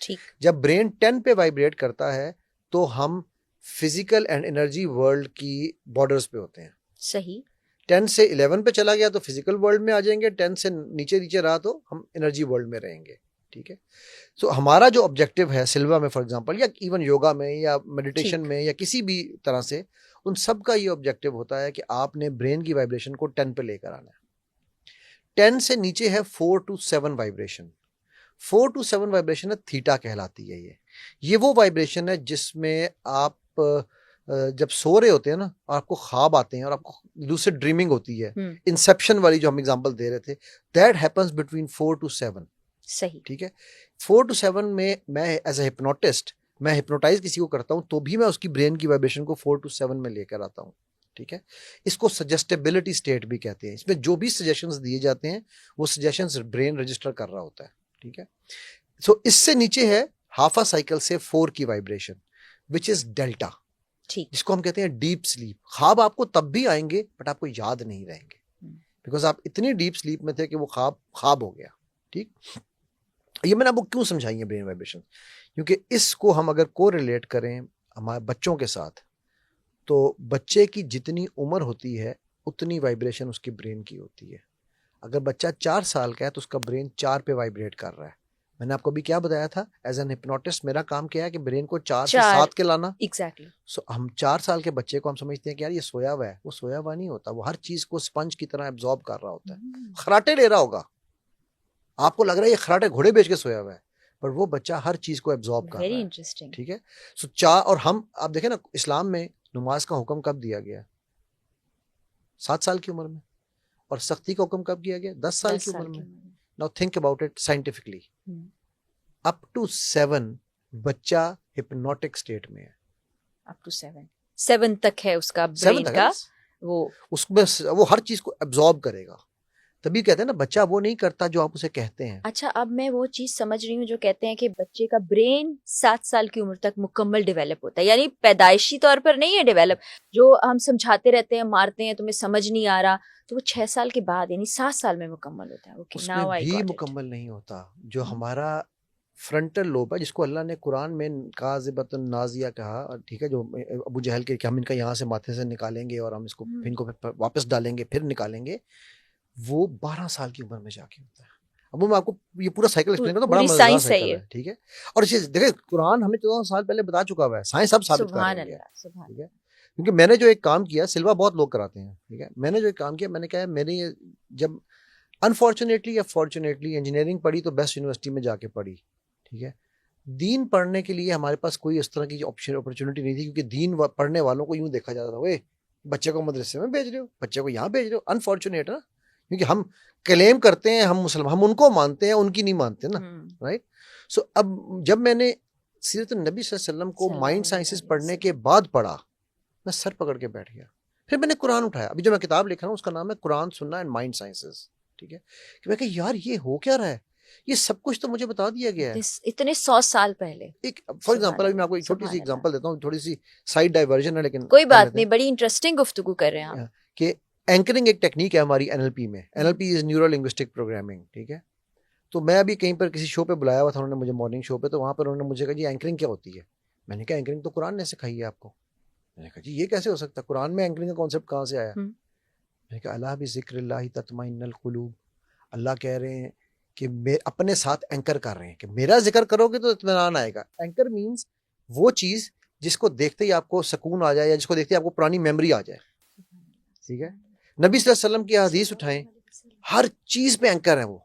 ठीक। जब ब्रेन 10 पे वाइब्रेट करता है तो हम फिजिकल एंड एनर्जी वर्ल्ड की बॉर्डर्स पे होते हैं, सही। 10 से 11 पे चला गया तो फिजिकल वर्ल्ड में आ जाएंगे, 10 से नीचे रहा तो हम एनर्जी वर्ल्ड में रहेंगे, ठीक है। सो हमारा जो ऑब्जेक्टिव है सिल्वा में फॉर एग्जांपल, या इवन योगा में या मेडिटेशन में या किसी भी तरह से, उन सब का ये ऑब्जेक्टिव होता है कि आपने ब्रेन की वाइब्रेशन को 10 पे लेकर आना है। 10 से नीचे है 4 to 7 वाइब्रेशन। 4 to 7 वाइब्रेशन है थीटा कहलाती है। ये वो वाइब्रेशन है जिसमें आप जब सो रहे होते हैं ना, आपको ख्वाब आते हैं और आपको लूसिड ड्रीमिंग होती है, इंसेप्शन वाली जो हम एग्जांपल दे रहे थे, दैट हैपेंस बिटवीन 4 to 7। सही, ठीक है। 4 to 7 में मैं एज ए हिप्नोटिस्ट, मैं हिप्नोटाइज किसी को करता हूँ तो भी मैं उसकी ब्रेन की वाइब्रेशन को 4 to 7 में लेकर आता हूँ। ठीक है। इसको सजेस्टेबिलिटी स्टेट भी कहते हैं। इसमें जो भी सजेशंस दिए जाते हैं वो सजेशंस ब्रेन रजिस्टर कर रहा होता है। ठीक है। सो इससे नीचे है हाफ अ साइकिल से 4 की वाइब्रेशन, विच इज डेल्टा, जिसको हम कहते हैं डीप स्लीप। ख्वाब आपको तब भी आएंगे बट आपको याद नहीं रहेंगे, बिकॉज आप इतनी डीप स्लीप में थे कि वो ख्वाब हो गया। ठीक। ये मैंने आपको क्यों समझाई है ब्रेन वाइब्रेशन, क्योंकि इसको हम अगर को रिलेट करें हमारे बच्चों के साथ, तो बच्चे की जितनी उम्र होती है उतनी वाइब्रेशन उसकी ब्रेन की होती है। अगर बच्चा 4 साल का है तो उसका ब्रेन 4 पे वाइब्रेट कर रहा है। मैंने आपको अभी क्या बताया था, एज एन हिप्नोटिस्ट मेरा काम क्या है कि ब्रेन को 4 से 7 के लाना। एग्जैक्टली। सो हम 4 साल के बच्चे को हम समझते हैं कि यार ये सोया हुआ है, वो सोया हुआ नहीं होता, वो हर चीज को स्पंज की तरह एब्जॉर्ब कर रहा होता है। खराटे ले रहा होगा, आपको लग रहा है ये खराटे घोड़े बेच के सोया हुआ है, पर वो बच्चा हर चीज को एब्जॉर्ब कर रहा है। Very interesting. ठीक है। सो 4, और हम आप देखें ना, इस्लाम में नमाज का हुक्म कब दिया गया? 7 साल की उम्र में। और सख्ती का हुक्म कब किया गया? 10 साल की उम्र में। Now think about it scientifically, up to 7 बच्चा हिप्नोटिक स्टेट में है। अप टू 7 तक है उसका ब्रेन का, वो उसमें वो हर चीज को एब्जॉर्ब करेगा। तभी कहते हैं ना, बच्चा वो नहीं करता जो आप उसे कहते हैं। अच्छा, अब मैं वो चीज समझ रही हूँ जो कहते हैं कि बच्चे का ब्रेन 7 साल की उम्र तक मुकम्मल डेवलप होता है, यानी पैदाइशी तौर पर नहीं है डेवलप। जो हम समझाते रहते हैं, मारते हैं, तुम्हें समझ नहीं आ रहा, तो वो 6 साल के बाद यानी 7 साल में मुकम्मल होता है। Okay, उसमें भी मुकम्मल नहीं होता। जो हमारा फ्रंटल लोब है, जिसको अल्लाह ने कुरान में काज़िबतुन नाज़िया कहा, ठीक है, जो अबू जहल के कि हम इनका यहाँ से माथे से निकालेंगे और हम इसको इनको वापस डालेंगे फिर निकालेंगे, वो 12 साल की उम्र में जाके होता है। अब मैं आपको ये पूरा साइकिल एक्सप्लेन करता हूँ, बड़ा मजेदार साइकिल है। ठीक है। और इसे देखिए, कुरान हमें 14 साल पहले बता चुका हुआ है, साइंस सब साबित कर रही है। ठीक है। क्योंकि मैंने जो एक काम किया, सिल्वा बहुत लोग कराते हैं, ठीक है, मैंने जो एक काम किया, मैंने कहा मेरी जब अनफॉर्चुनेटली या फॉर्चुनेटली इंजीनियरिंग पढ़ी तो बेस्ट यूनिवर्सिटी में जाके पढ़ी। ठीक है। दीन पढ़ने के लिए हमारे पास कोई इस तरह की अपॉर्चुनिटी नहीं थी, क्योंकि दीन पढ़ने वालों को यूं देखा जाता था, वे बच्चे को मदरसे में भेज रहे हो, बच्चे को यहाँ भेज रहे हो। अनफॉर्चुनेट है ना, क्योंकि हम क्लेम करते हैं हम मुसलमान, हम उनको मानते हैं, उनकी नहीं मानते ना, राइट। सो अब जब मैंने सीरत नबी सल्लल्लाहु अलैहि वसल्लम को माइंड साइंसेस पढ़ने के बाद पढ़ा, मैं सर पकड़ के बैठ गया। फिर मैंने कुरान उठाया, अभी जो मैं किताब लिख रहा हूँ उसका नाम है कुरान सुन्ना एंड माइंड साइंसेस। ठीक है। कि मैं कहा यार ये हो क्या रहा है, ये सब कुछ तो मुझे बता दिया गया है इतने 100 साल पहले। एक फॉर एग्जांपल, अभी मैं आपको एक छोटी सी एग्जांपल देता हूँ, थोड़ी सी साइड डाइवर्जन है लेकिन कोई बात नहीं, बड़ी इंटरेस्टिंग गुफ्तगू कर रहे हैं आप। कि एंकरिंग एक टेक्निक है हमारी एनएलपी में। NLP is neuro linguistic programming. ठीक है। तो मैं अभी कहीं पर किसी शो पे बुलाया हुआ था उन्होंने मुझे, मॉर्निंग शो पे, तो वहाँ पर उन्होंने मुझे कहा जी एंकरिंग क्या होती है। मैंने कहा एंकरिंग तो कुरान ने सिखाई है आपको। मैंने कहा जी ये कैसे हो सकता है, कुरान में एंकरिंग का कॉन्सेप्ट कहाँ से आया। मैंने कहा अल्लाह भी ज़िक्रिल्लाहि तत्मइन्नुल कुलूब, अल्लाह कह रहे हैं कि मैं अपने साथ एंकर कर रहे हैं कि मेरा जिक्र करोगे तो इत्मीनान आएगा। एंकर मीन्स वो चीज़ जिसको देखते ही आपको सुकून आ जाए, या जिसको देखते ही आपको पुरानी मेमोरी आ जाए। ठीक है। नबी सल्लल्लाहु अलैहि वसल्लम की हदीस उठाएं, हर चीज़ पे एंकर है वो।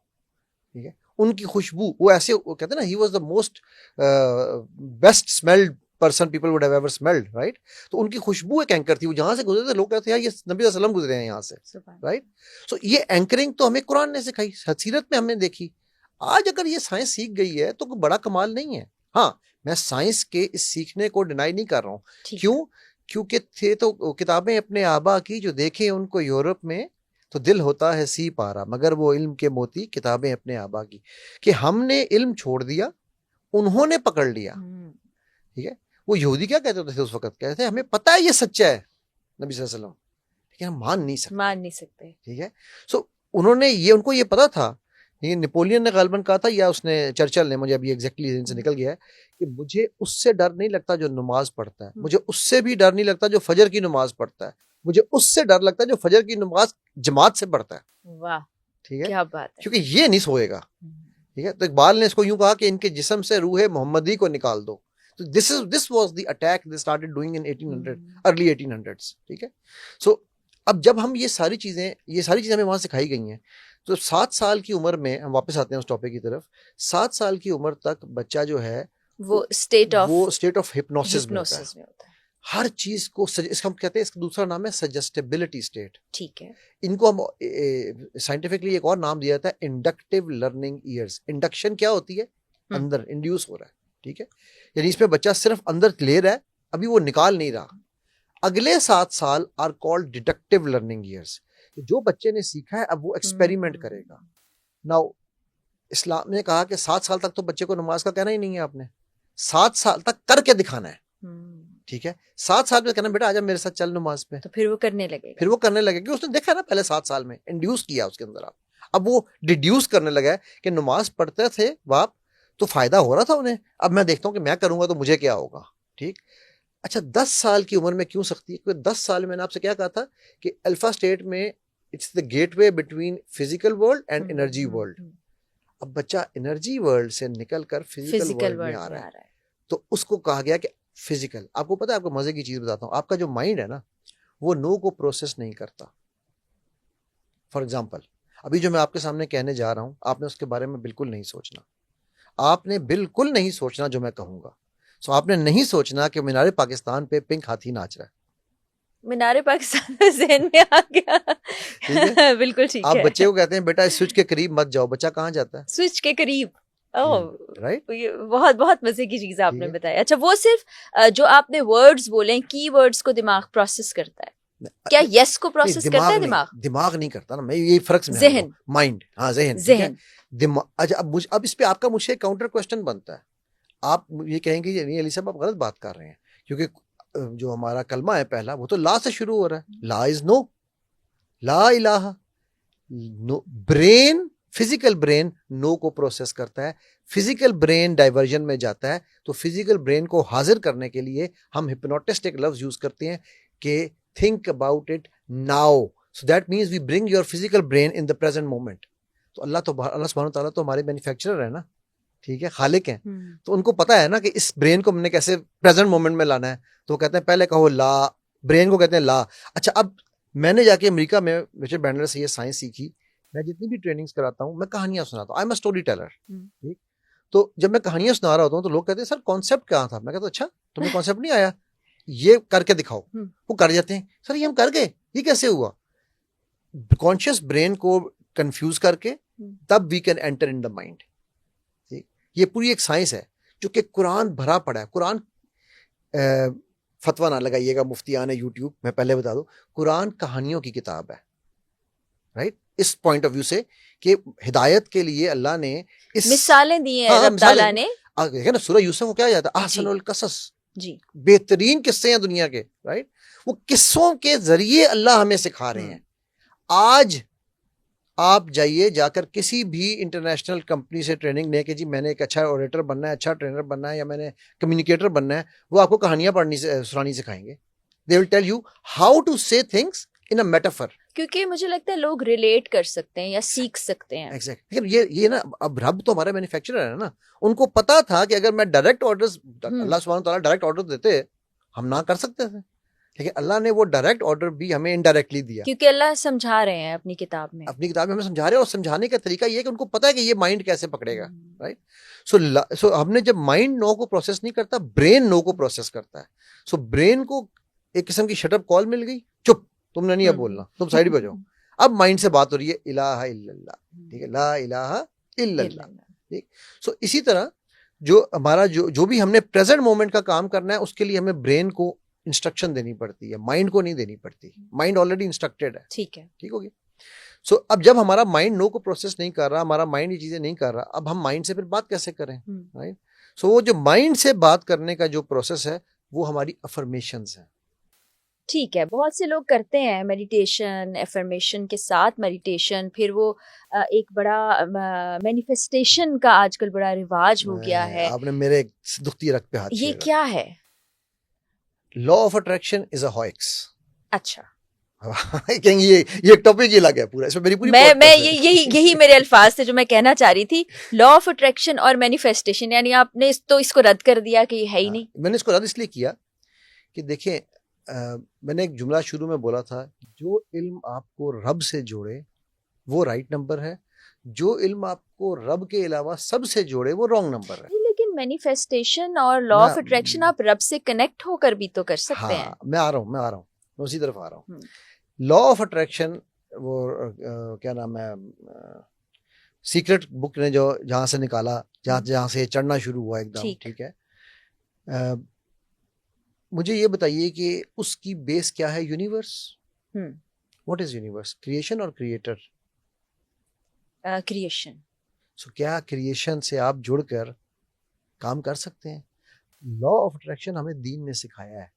ठीक है। उनकी खुशबू, वो ऐसे, वो कहते हैं ना, he was the most best smelled person people would have ever smelled, right. तो उनकी खुशबू एक एंकर थी, वो जहां से गुजरते थे लोग कहते हैं यार ये नबी वसल्लम गुजरे हैं यहाँ से, राइट। सो ये एंकरिंग तो हमें कुरान ने सिखाई, सीरत में हमने देखी। आज अगर ये साइंस सीख गई है तो कोई बड़ा कमाल नहीं है। हाँ, मैं साइंस के इस सीखने को डिनाई नहीं कर रहा हूँ। क्यों? क्योंकि थे तो किताबें अपने आबा की, जो देखे उनको यूरोप में तो दिल होता है सी पारा, मगर वो इल्म के मोती किताबें अपने आबा की। कि हमने इल्म छोड़ दिया, उन्होंने पकड़ लिया। ठीक है। वो यहूदी क्या कहते थे उस वक्त, कहते थे हमें पता है ये सच्चा है नबी सल्लल्लाहु अलैहि वसल्लम, लेकिन हम मान नहीं सकते। ठीक है। सो उन्होंने ये, उनको ये पता था। ये नेपोलियन ने गालबन कहा था, या उसने चर्चिल ने, मुझे अभी एग्जैक्टली इनसे निकल गया है, कि मुझे उससे डर नहीं लगता जो नमाज पढ़ता है, मुझे उससे भी डर नहीं लगता जो फजर की नमाज पढ़ता है, मुझे उससे डर लगता है जो फजर की नमाज जमात से पढ़ता है। वाह, ठीक है। क्या बात है। क्योंकि ये नहीं सोएगा। ठीक है। तो इकबाल ने इसको यूं कहा कि इनके जिस्म से रूह मोहम्मदी को निकाल दो। तो this was the attack they started doing in 1800 early 1800s, ठीक है। सो अब जब हम ये सारी चीजें हमें वहां सिखाई गई हैं, तो 7 साल की उम्र में हम वापस आते हैं उस टॉपिक की तरफ। 7 साल की उम्र तक बच्चा जो है वो स्टेट ऑफ हिप्नोसिस में होता है। हर चीज को इसका हम कहते हैं, इसका दूसरा नाम है सजेस्टेबिलिटी स्टेट, ठीक है। इनको हम साइंटिफिकली एक और नाम दिया जाता है इंडक्टिव लर्निंग ईयर्स। इंडक्शन क्या होती है? अंदर इंड्यूस हो रहा है, ठीक है, यानी इसमें बच्चा सिर्फ अंदर ले रहा है, अभी वो निकाल नहीं रहा। अगले 7 साल are called deductive learning years. जो बच्चे ने सीखा है अब वो एक्सपेरिमेंट करेगा। नाउ इस्लाम ने कहा कि 7 साल तक तो बच्चे को नमाज का कहना ही नहीं है, आपने 7 साल तक करके दिखाना है, ठीक है। 7 साल में कहना बेटा आजा मेरे साथ चल नमाज पे, तो फिर वो करने लगेगा। उसने देखा ना पहले 7 साल में इंड्यूस किया उसके अंदर। आप अब वो डिड्यूस करने लगा है कि नमाज पढ़ते थे बाप तो फायदा हो रहा था उन्हें, अब मैं देखता हूँ कि मैं करूंगा तो मुझे क्या होगा, ठीक। अच्छा 10 साल की उम्र में क्यों सख्ती है? क्योंकि 10 साल मैंने आपसे क्या कहा था कि अल्फा स्टेट में it's the gateway between physical world and energy world. अब बच्चा एनर्जी वर्ल्ड से निकलकर फिजिकल वर्ल्ड में आ रहा है, तो उसको कहा गया कि फिजिकल। आपको पता है, आपको मजे की चीज बताता हूँ, आपका जो माइंड है ना वो नो को प्रोसेस नहीं करता। फॉर एग्जाम्पल अभी जो मैं आपके सामने कहने जा रहा हूं, आपने उसके बारे में बिल्कुल नहीं सोचना, आपने बिल्कुल नहीं सोचना जो मैं कहूंगा। सो आपने नहीं सोचना कि मीनारे पाकिस्तान पे पिंक हाथी नाच रहा है। मीनारे पाकिस्तान में ज़हन में आ गया, ठीक है। बिल्कुल ठीक है। आप बच्चे को कहते हैं बेटा इस स्विच के करीब मत जाओ, बच्चा कहाँ जाता है? स्विच के करीब। राइट, ये बहुत बहुत मजे की चीज आपने बताई। अच्छा वो सिर्फ जो आपने वर्ड्स बोले, की वर्ड्स को दिमाग प्रोसेस करता है क्या? यस को प्रोसेस करता है दिमाग नहीं करता ना, मैं ये फर्क समझा। ज़हन, माइंड, हाँ ज़हन दिमाग। अच्छा अब इस पे आपका मुझसे काउंटर क्वेश्चन बनता है। आप ये कहेंगे नहीं अली साहब आप गलत बात कर रहे हैं, क्योंकि जो हमारा कलमा है पहला वो तो ला से शुरू हो रहा है। ला इज नो, ला इलाहा no. Brain, physical brain no को प्रोसेस करता है, फिजिकल ब्रेन डाइवर्जन में जाता है। तो फिजिकल ब्रेन को हाजिर करने के लिए हम हिप्नोटिस्ट एक लफ्ज यूज करते हैं कि think about it now, so that means we bring your physical brain in the present moment. तो अल्लाह सुब्हानहू व तआला तो हमारे मैन्युफैक्चरर है ना, ठीक है, खालिक हैं। तो उनको पता है ना कि इस ब्रेन को हमने कैसे प्रेजेंट मोमेंट में लाना है। तो वो कहते हैं पहले कहो ला, ब्रेन को कहते हैं ला। अच्छा अब मैंने जाके अमेरिका में रिचर्ड बैंडलर से ये साइंस सीखी। मैं जितनी भी ट्रेनिंग्स कराता हूँ मैं कहानियां सुनाता हूँ, I am a story teller, ठीक। तो जब मैं कहानियां सुना रहा होता हूँ तो लोग कहते हैं सर कॉन्सेप्ट क्या था? मैं कहता हूँ अच्छा तुम्हें कॉन्सेप्ट नहीं आया, ये करके दिखाओ। वो कर जाते हैं, सर ये हम कर गए, ये कैसे हुआ? कॉन्शियस ब्रेन को कंफ्यूज करके तब we can enter in the mind. ये पूरी एक साइंस है जो कि कुरान भरा पड़ा है। कुरान, फतवा ना लगाइएगा मुफ्तियान यूट्यूब, मैं पहले बता दूं, कुरान कहानियों की किताब है, राइट। इस पॉइंट ऑफ व्यू से कि हिदायत के लिए अल्लाह ने इस मिसालें दी हैं, रब ताला ने। देखिए ना सूरह यूसुफ को क्या जाता है, अहसनुल कसस जी, बेहतरीन किस्से हैं दुनिया के, राइट। वो किस्सों के जरिए अल्लाह हमें सिखा रहे हैं। आज आप जाइए जाकर किसी भी इंटरनेशनल कंपनी से ट्रेनिंग लें कि जी मैंने एक अच्छा ऑडिटर बनना है, अच्छा ट्रेनर बनना है, या मैंने कम्युनिकेटर बनना है, वो आपको कहानियां सुनानी सिखाएंगे। They will tell you how to say things in a metaphor. क्योंकि मुझे लगता है लोग रिलेट कर सकते हैं या सीख सकते हैं। एग्जैक्ट। ये ना अब रब तो हमारा मैन्युफैक्चरर है ना, उनको पता था कि अगर मैं डायरेक्ट ऑर्डर्स, अल्लाह सुब्हानहू तआला डायरेक्ट ऑर्डर देते हम ना कर सकते थे, लेकिन अल्लाह ने वो डायरेक्ट ऑर्डर भी हमें इनडायरेक्टली दिया, क्योंकि अल्लाह समझा रहे हैं अपनी किताब में हमें समझा रहे हैं। और समझाने का तरीका ये है कि उनको पता है कि ये माइंड कैसे पकड़ेगा, राइट। सो हमने जब माइंड नो को प्रोसेस नहीं करता, ब्रेन नो को प्रोसेस करता है। सो ब्रेन को एक किस्म की शटअप कॉल मिल गई, चुप, तुमने नहीं अब बोलना, तुम साइड पे जाओ। अब माइंड से बात हो रही है इलाहा इल्लल्लाह, ठीक है, ला इलाहा इल्लल्लाह, ठीक। सो इसी तरह जो हमारा जो भी हमने प्रेजेंट मोमेंट का काम करना है उसके लिए हमें ब्रेन को इंस्ट्रक्शन देनी पड़ती है, माइंड को नहीं देनी पड़ती। माइंड ऑलरेडी इंस्ट्रक्टेड है, ठीक है, ठीक होगी। सो अब जब हमारा माइंड नो को प्रोसेस नहीं कर रहा, हमारा माइंड ये चीजें नहीं कर रहा, अब हम माइंड से फिर बात कैसे करें, राइट। सो वो जो माइंड से बात करने का जो प्रोसेस है वो हमारी अफर्मेशंस है। ठीक है, बहुत से लोग करते हैं मेडिटेशन, एफर्मेशन के साथ मेडिटेशन, फिर वो एक बड़ा मैनिफेस्टेशन का आजकल बड़ा रिवाज हो गया है। आपने मेरे दुखती रख पे हाथ, ये क्या है? Law of attraction is a hoax. अच्छा, कहेंगे ये एक टॉपिक ही अलग है पूरा, इसमें मेरी पूरी मैं यही मेरे अल्फाज थे जो मैं कहना चाह रही थी। लॉ ऑफ अट्रैक्शन और मैनिफेस्टेशन, यानी आपने इसको रद्द कर दिया कि है ही नहीं। मैंने इसको रद्द इसलिए किया कि देखें, मैंने एक जुमला शुरू में बोला था, जो इल्म आपको रब से जोड़े वो राइट नंबर है, जो इल्म आपको रब के अलावा सबसे जोड़े वो रॉन्ग नंबर है। लेकिन मैनिफेस्टेशन और लॉ ऑफ अट्रैक्शन आप रब से कनेक्ट होकर भी तो कर सकते हैं। मैं आ रहा हूँ मैं उसी तरफ आ रहा हूँ। लॉ ऑफ अट्रैक्शन वो क्या नाम है, सीक्रेट बुक ने जो जहाँ से निकाला, जहाँ से चढ़ना शुरू हुआ एकदम, ठीक है। मुझे ये बताइए कि उसकी बेस क्या है? Universe. What is universe? Creation और क्रिएटर? क्रिएशन। सो क्या क्रिएशन से आप जुड़कर काम कर सकते हैं? लॉ ऑफ अट्रैक्शन हमें दीन ने सिखाया है।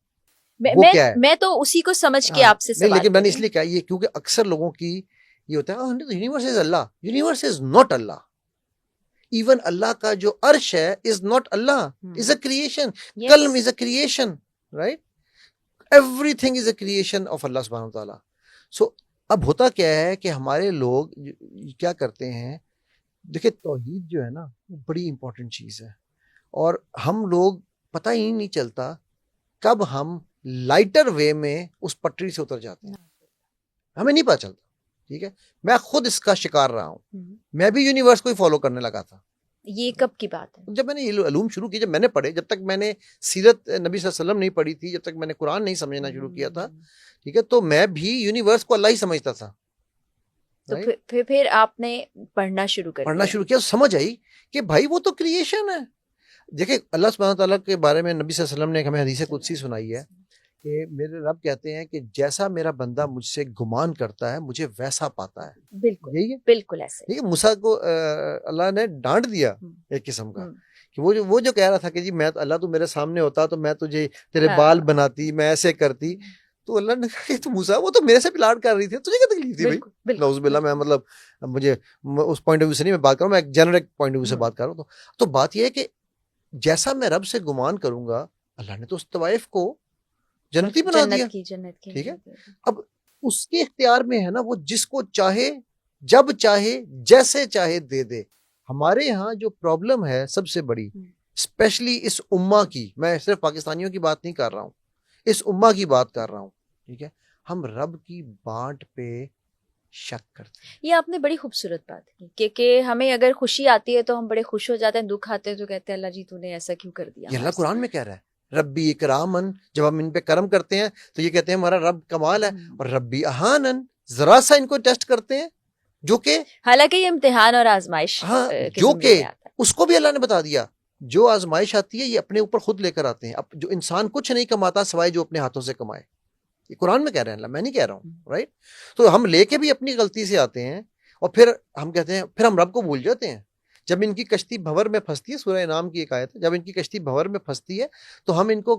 मैं तो उसी को समझ के आपसे सवाल, लेकिन मैंने इसलिए कहा ये क्योंकि अक्सर लोगों की ये होता है यूनिवर्स इज अल्लाह। यूनिवर्स इज नॉट अल्लाह। इवन अल्लाह का जो अर्श है इज नॉट अल्लाह, इज अ क्रिएशन। कल्म is a creation, right? Everything is a creation of अल्लाह सुब्हानहू व तआला। सो अब होता क्या है कि हमारे लोग क्या करते हैं, देखिए तौहीद जो है ना वो बड़ी इंपॉर्टेंट चीज है, और हम लोग पता ही नहीं चलता कब हम लाइटर वे में उस पटरी से उतर जाते हैं, हमें नहीं पता चलता। ठीक है, मैं खुद इसका शिकार रहा हूं। मैं भी यूनिवर्स को ही फॉलो करने लगा था। ये कब की बात है? जब मैंने ये अलूम शुरू की, जब मैंने पढ़े, जब तक मैंने सीरत नबी सल्लल्लाहु अलैहि वसल्लम नहीं पढ़ी थी, जब तक मैंने कुरान नहीं समझना शुरू किया था, ठीक है, तो मैं भी यूनिवर्स को अल्लाह ही समझता था। तो फिर आपने पढ़ना शुरू किया, समझ आई कि भाई वो तो क्रिएशन है। देखिए अल्लाह सुब्हानहू व तआला के बारे में नबी सल्लल्लाहु अलैहि वसल्लम ने हमें हदीस कुदसी सुनाई है कि मेरे रब कहते हैं कि जैसा मेरा बंदा मुझसे गुमान करता है मुझे वैसा पाता है। बिल्कुल, यही है, बिल्कुल ऐसे। ठीक है, मूसा को अल्लाह ने डांट दिया एक किस्म का कि वो जो कह रहा था कि जी मैं अल्लाह तू मेरे सामने होता तो मैं तुझे तेरे बाल बनाती, मैं ऐसे करती, तो अल्लाह ने कहा कि मूसा वो तो मेरे से प्यार कर रही थी, तुझे क्या तकलीफ थी भाई? नौजुबिल्लाह, मैं मतलब मुझे उस पॉइंट ऑफ व्यू से नहीं मैं बात कर रहा हूँ, मैं एक जेनरिक पॉइंट ऑफ व्यू से बात कर रहा हूँ। तो बात यह है कि जैसा मैं रब से गुमान करूंगा, अल्लाह ने तो उस तवाइफ को जन्नती बना दिया। जन्नत की, ठीक है, अब उसके इख्तियार में है ना, वो जिसको चाहे जब चाहे जैसे चाहे दे दे। हमारे यहाँ जो प्रॉब्लम है सबसे बड़ी, स्पेशली इस उम्मा की, मैं सिर्फ पाकिस्तानियों की बात नहीं कर रहा हूँ, इस उम्मा की बात कर रहा हूँ, ठीक है, हम रब की बांट पे शक करते हैं। ये आपने बड़ी खूबसूरत बात की कि हमें अगर खुशी आती है तो हम बड़े खुश हो जाते हैं, दुख आते हैं तो कहते हैं अल्लाह जी तूने ऐसा क्यों कर दिया। ये अल्लाह कुरान में कह रहा है, रब्बी इकरामन, जब हम इन पे कर्म करते हैं तो ये कहते हैं हमारा रब कमाल है, और रब्बी अहानन, जरा सा इनको टेस्ट करते हैं, जो कि हालांकि ये इम्तिहान और आजमाइश, हाँ, जो कि उसको भी अल्लाह ने बता दिया, जो आजमाइश आती है ये अपने ऊपर खुद लेकर आते हैं। अब जो इंसान कुछ नहीं कमाता सिवाय जो अपने हाथों से कमाए, ये कुरान में कह रहे हैं अल्लाह, मैं नहीं कह रहा हूँ, राइट? तो हम लेके भी अपनी गलती से आते हैं, और फिर हम कहते हैं, फिर हम रब को भूल जाते हैं। जब इनकी कश्ती भंवर में फंसती है, सूरह इनाम की एक आयत है, जब इनकी कश्ती भंवर में फंसती है तो हम इनको,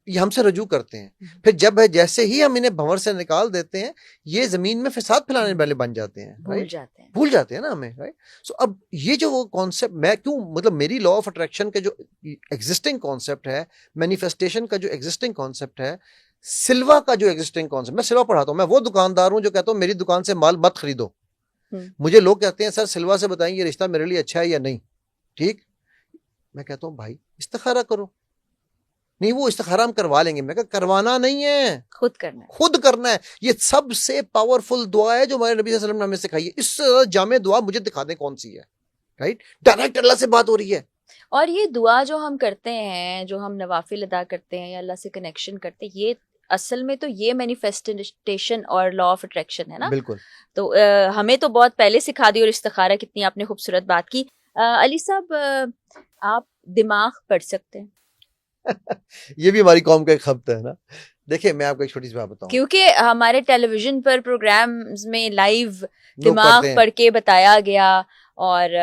ये हमसे रजू करते हैं, फिर जब जैसे ही हम इन्हें भंवर से निकाल देते हैं, ये जमीन में फिसाद फैलाने वाले बन जाते हैं, भूल जाते हैं ना हमें, राइट? सो अब ये जो वो कॉन्सेप्ट, मैं क्यों, मतलब मेरी लॉ ऑफ अट्रैक्शन का जो एग्जिस्टिंग कॉन्सेप्ट है, मैनिफेस्टेशन का जो एग्जिस्टिंग कॉन्सेप्ट है, सिल्वा का जो एग्जिस्टिंग कॉन्सेप्ट, मैं सिल्वा पढ़ाता हूँ, मैं वो दुकानदार हूँ जो कहता हूँ मेरी दुकान से माल मत खरीदो। मुझे लोग कहते हैं सर सिल्वा से बताएं ये रिश्ता मेरे लिए अच्छा है या नहीं, ठीक? मैं कहता हूँ भाई इस्तिखारा करो। नहीं, वो इस्तिखारा हम करवा लेंगे। मैं कहा करवाना नहीं है, खुद करना है। ये सबसे पावरफुल दुआ है जो हमारे नबी सल्लल्लाहु अलैहि वसल्लम ने हमें सिखाई है। इससे जामे दुआ मुझे दिखा दें कौन सी है, राइट? डायरेक्ट अल्लाह से बात हो रही है। और ये दुआ जो हम करते हैं, जो हम नवाफिल अदा करते हैं या अल्लाह से कनेक्शन करते हैं, ये असल में तो ये मैनिफेस्टेशन और लॉ ऑफ अट्रैक्शन है ना। बिल्कुल। तो हमें तो बहुत पहले सिखा दी, और इस्तिखारा कितनी आपने खूबसूरत बात की। अली साहब, आप दिमाग पढ़ सकते हैं? ये भी हमारी कौम का एक खब्त है ना। देखिए मैं आपको एक छोटी सी बात बताऊं, क्योंकि हमारे टेलीविजन पर प्रोग्राम्स में लाइव दिमाग पढ़ के बताया गया, और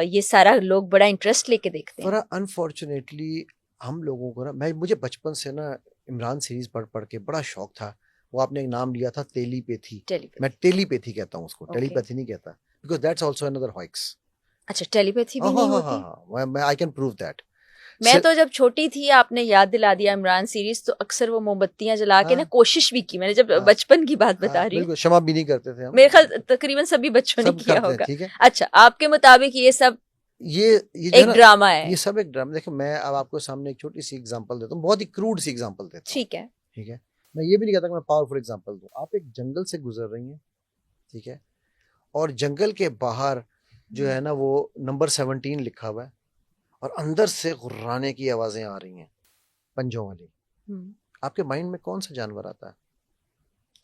ये सारा लोग बड़ा इंटरेस्ट लेके देखते हैं। अनफॉर्चुनेटली हम लोगों को ना, मुझे बचपन से ना इमरान सीरीज पढ़ के बड़ा शौक था। वो आपने एक नाम लिया था टेलीपैथी। मैं टेलीपैथी कहता हूँ उसको, टेलीपैथी नहीं कहता, because that's also another Hoeks. अच्छा, टेलीपैथी भी नहीं होती? हाँ, आई कैन प्रूव दैट। मैं तो जब छोटी थी, आपने याद दिला दिया इमरान सीरीज, तो अक्सर वो मोमबत्तियां जला के ना कोशिश भी की मैंने, जब बचपन की बात बता रही हूँ। क्षमा भी नहीं करते थे हम, मेरे ख्याल तकरीबन सभी बच्चों ने किया होगा। ठीक है। अच्छा, आपके मुताबिक ये सब ये एक ड्रामा है? ये सब एक ड्रामा। देखो मैं अब आपको सामने एक छोटी सी एग्जांपल देता हूँ, बहुत ही क्रूड सी एग्जांपल देता हूँ। ठीक है, ठीक है। मैं ये भी नहीं कहता कि मैं पावरफुल एग्जांपल दूं। आप एक जंगल से गुजर रही हैं, ठीक है, और जंगल के बाहर जो है ना वो नंबर 17 लिखा हुआ है, और अंदर से गुर्राने की आवाजें आ रही हैं, पंजों वाली। आपके माइंड में कौन सा जानवर आता है?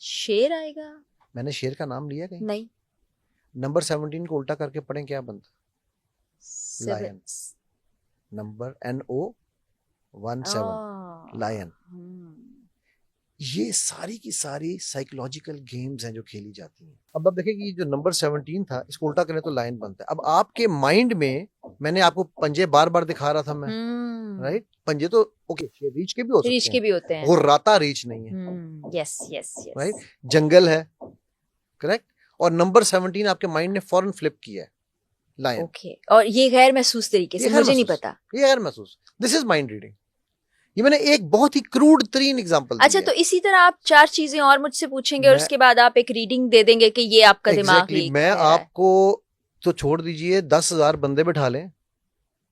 शेर आएगा। मैंने शेर का नाम लिया कहीं? नहीं। नंबर 17 को उल्टा करके पढ़ें, क्या बनता? लायन। Number NO17 lion. ये सारी की सारी साइकोलॉजिकल गेम्स हैं जो खेली जाती हैं। अब आप देखिए कि जो नंबर 17 था, इसको उल्टा करें तो लायन बनता है। अब आपके माइंड में, मैंने आपको पंजे बार बार दिखा रहा था मैं, राइट? पंजे तो ओके, रीच के भी हो सकते हैं, गुर्राता रीच नहीं है। Yes yes yes, right? जंगल है, करेक्ट, और नंबर 17 आपके माइंड ने फौरन फ्लिप किया है, लायन। ओके, और ये गैर महसूस तरीके से, मुझे नहीं पता, ये गैर महसूस, दिस इज माइंड रीडिंग। ये मैंने एक बहुत ही क्रूड तरीन एग्जांपल दिया। अच्छा, तो इसी तरह आप 4 चीजें और मुझसे पूछेंगे और उसके बाद आप एक रीडिंग दे देंगे कि ये आपका दिमाग लीक मैं आपको तो छोड़ दीजिए, 10,000 बंदे बैठा लें,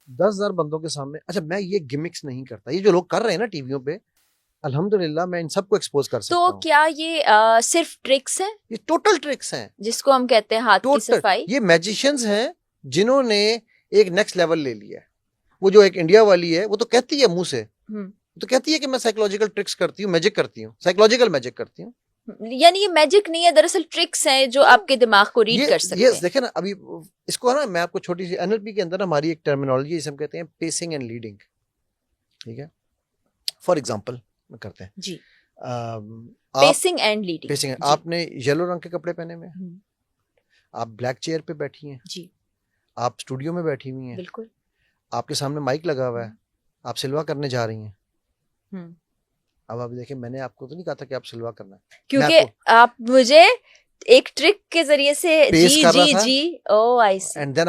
10,000 बंदों के सामने। अच्छा, मैं ये गिमिक्स नहीं करता, ये जो लोग कर रहे हैं ना टीवियों पे, अल्हम्दुलिल्लाह मैं इन सबको एक्सपोज कर सकता हूं। तो क्या ये सिर्फ ट्रिक्स हैं? ये टोटल ट्रिक्स हैं, जिसको हम कहते हैं हाथ की सफाई। ये मैजिशियंस हैं जिन्होंने एक नेक्स्ट लेवल ले लिया है। वो जो एक इंडिया वाली है, वो तो कहती है मुंह से, तो कहती है कि मैं साइकोलॉजिकल ट्रिक्स करती हूँ, मैजिक करती हूँ, साइकोलॉजिकल मैजिक करती हूँ। यानी ये मैजिक नहीं है, दरअसल ट्रिक्स हैं जो आपके दिमाग को रीड कर सकते हैं। देखिए ना, अभी इसको ना मैं आपको छोटी सी, NLP के अंदर हमारी एक टर्मिनोलॉजी जिसे हम कहते हैं पेसिंग एंड लीडिंग, ठीक है? फॉर एग्जांपल करते हैं जी, पेसिंग एंड लीडिंग। पेसिंग, आपने येलो रंग के कपड़े पहने हुए हैं, आप ब्लैक चेयर पे बैठी हैं जी, आप स्टूडियो में बैठी हुई हैं, बिल्कुल, आपके सामने माइक लगा हुआ है, आप सिलवा करने जा रही हैं। अब आप देखिए, मैंने आपको तो नहीं कहा था कि आप सिलवा करना है, क्योंकि आप मुझे एक ट्रिक के जरिए से जी oh I see, and then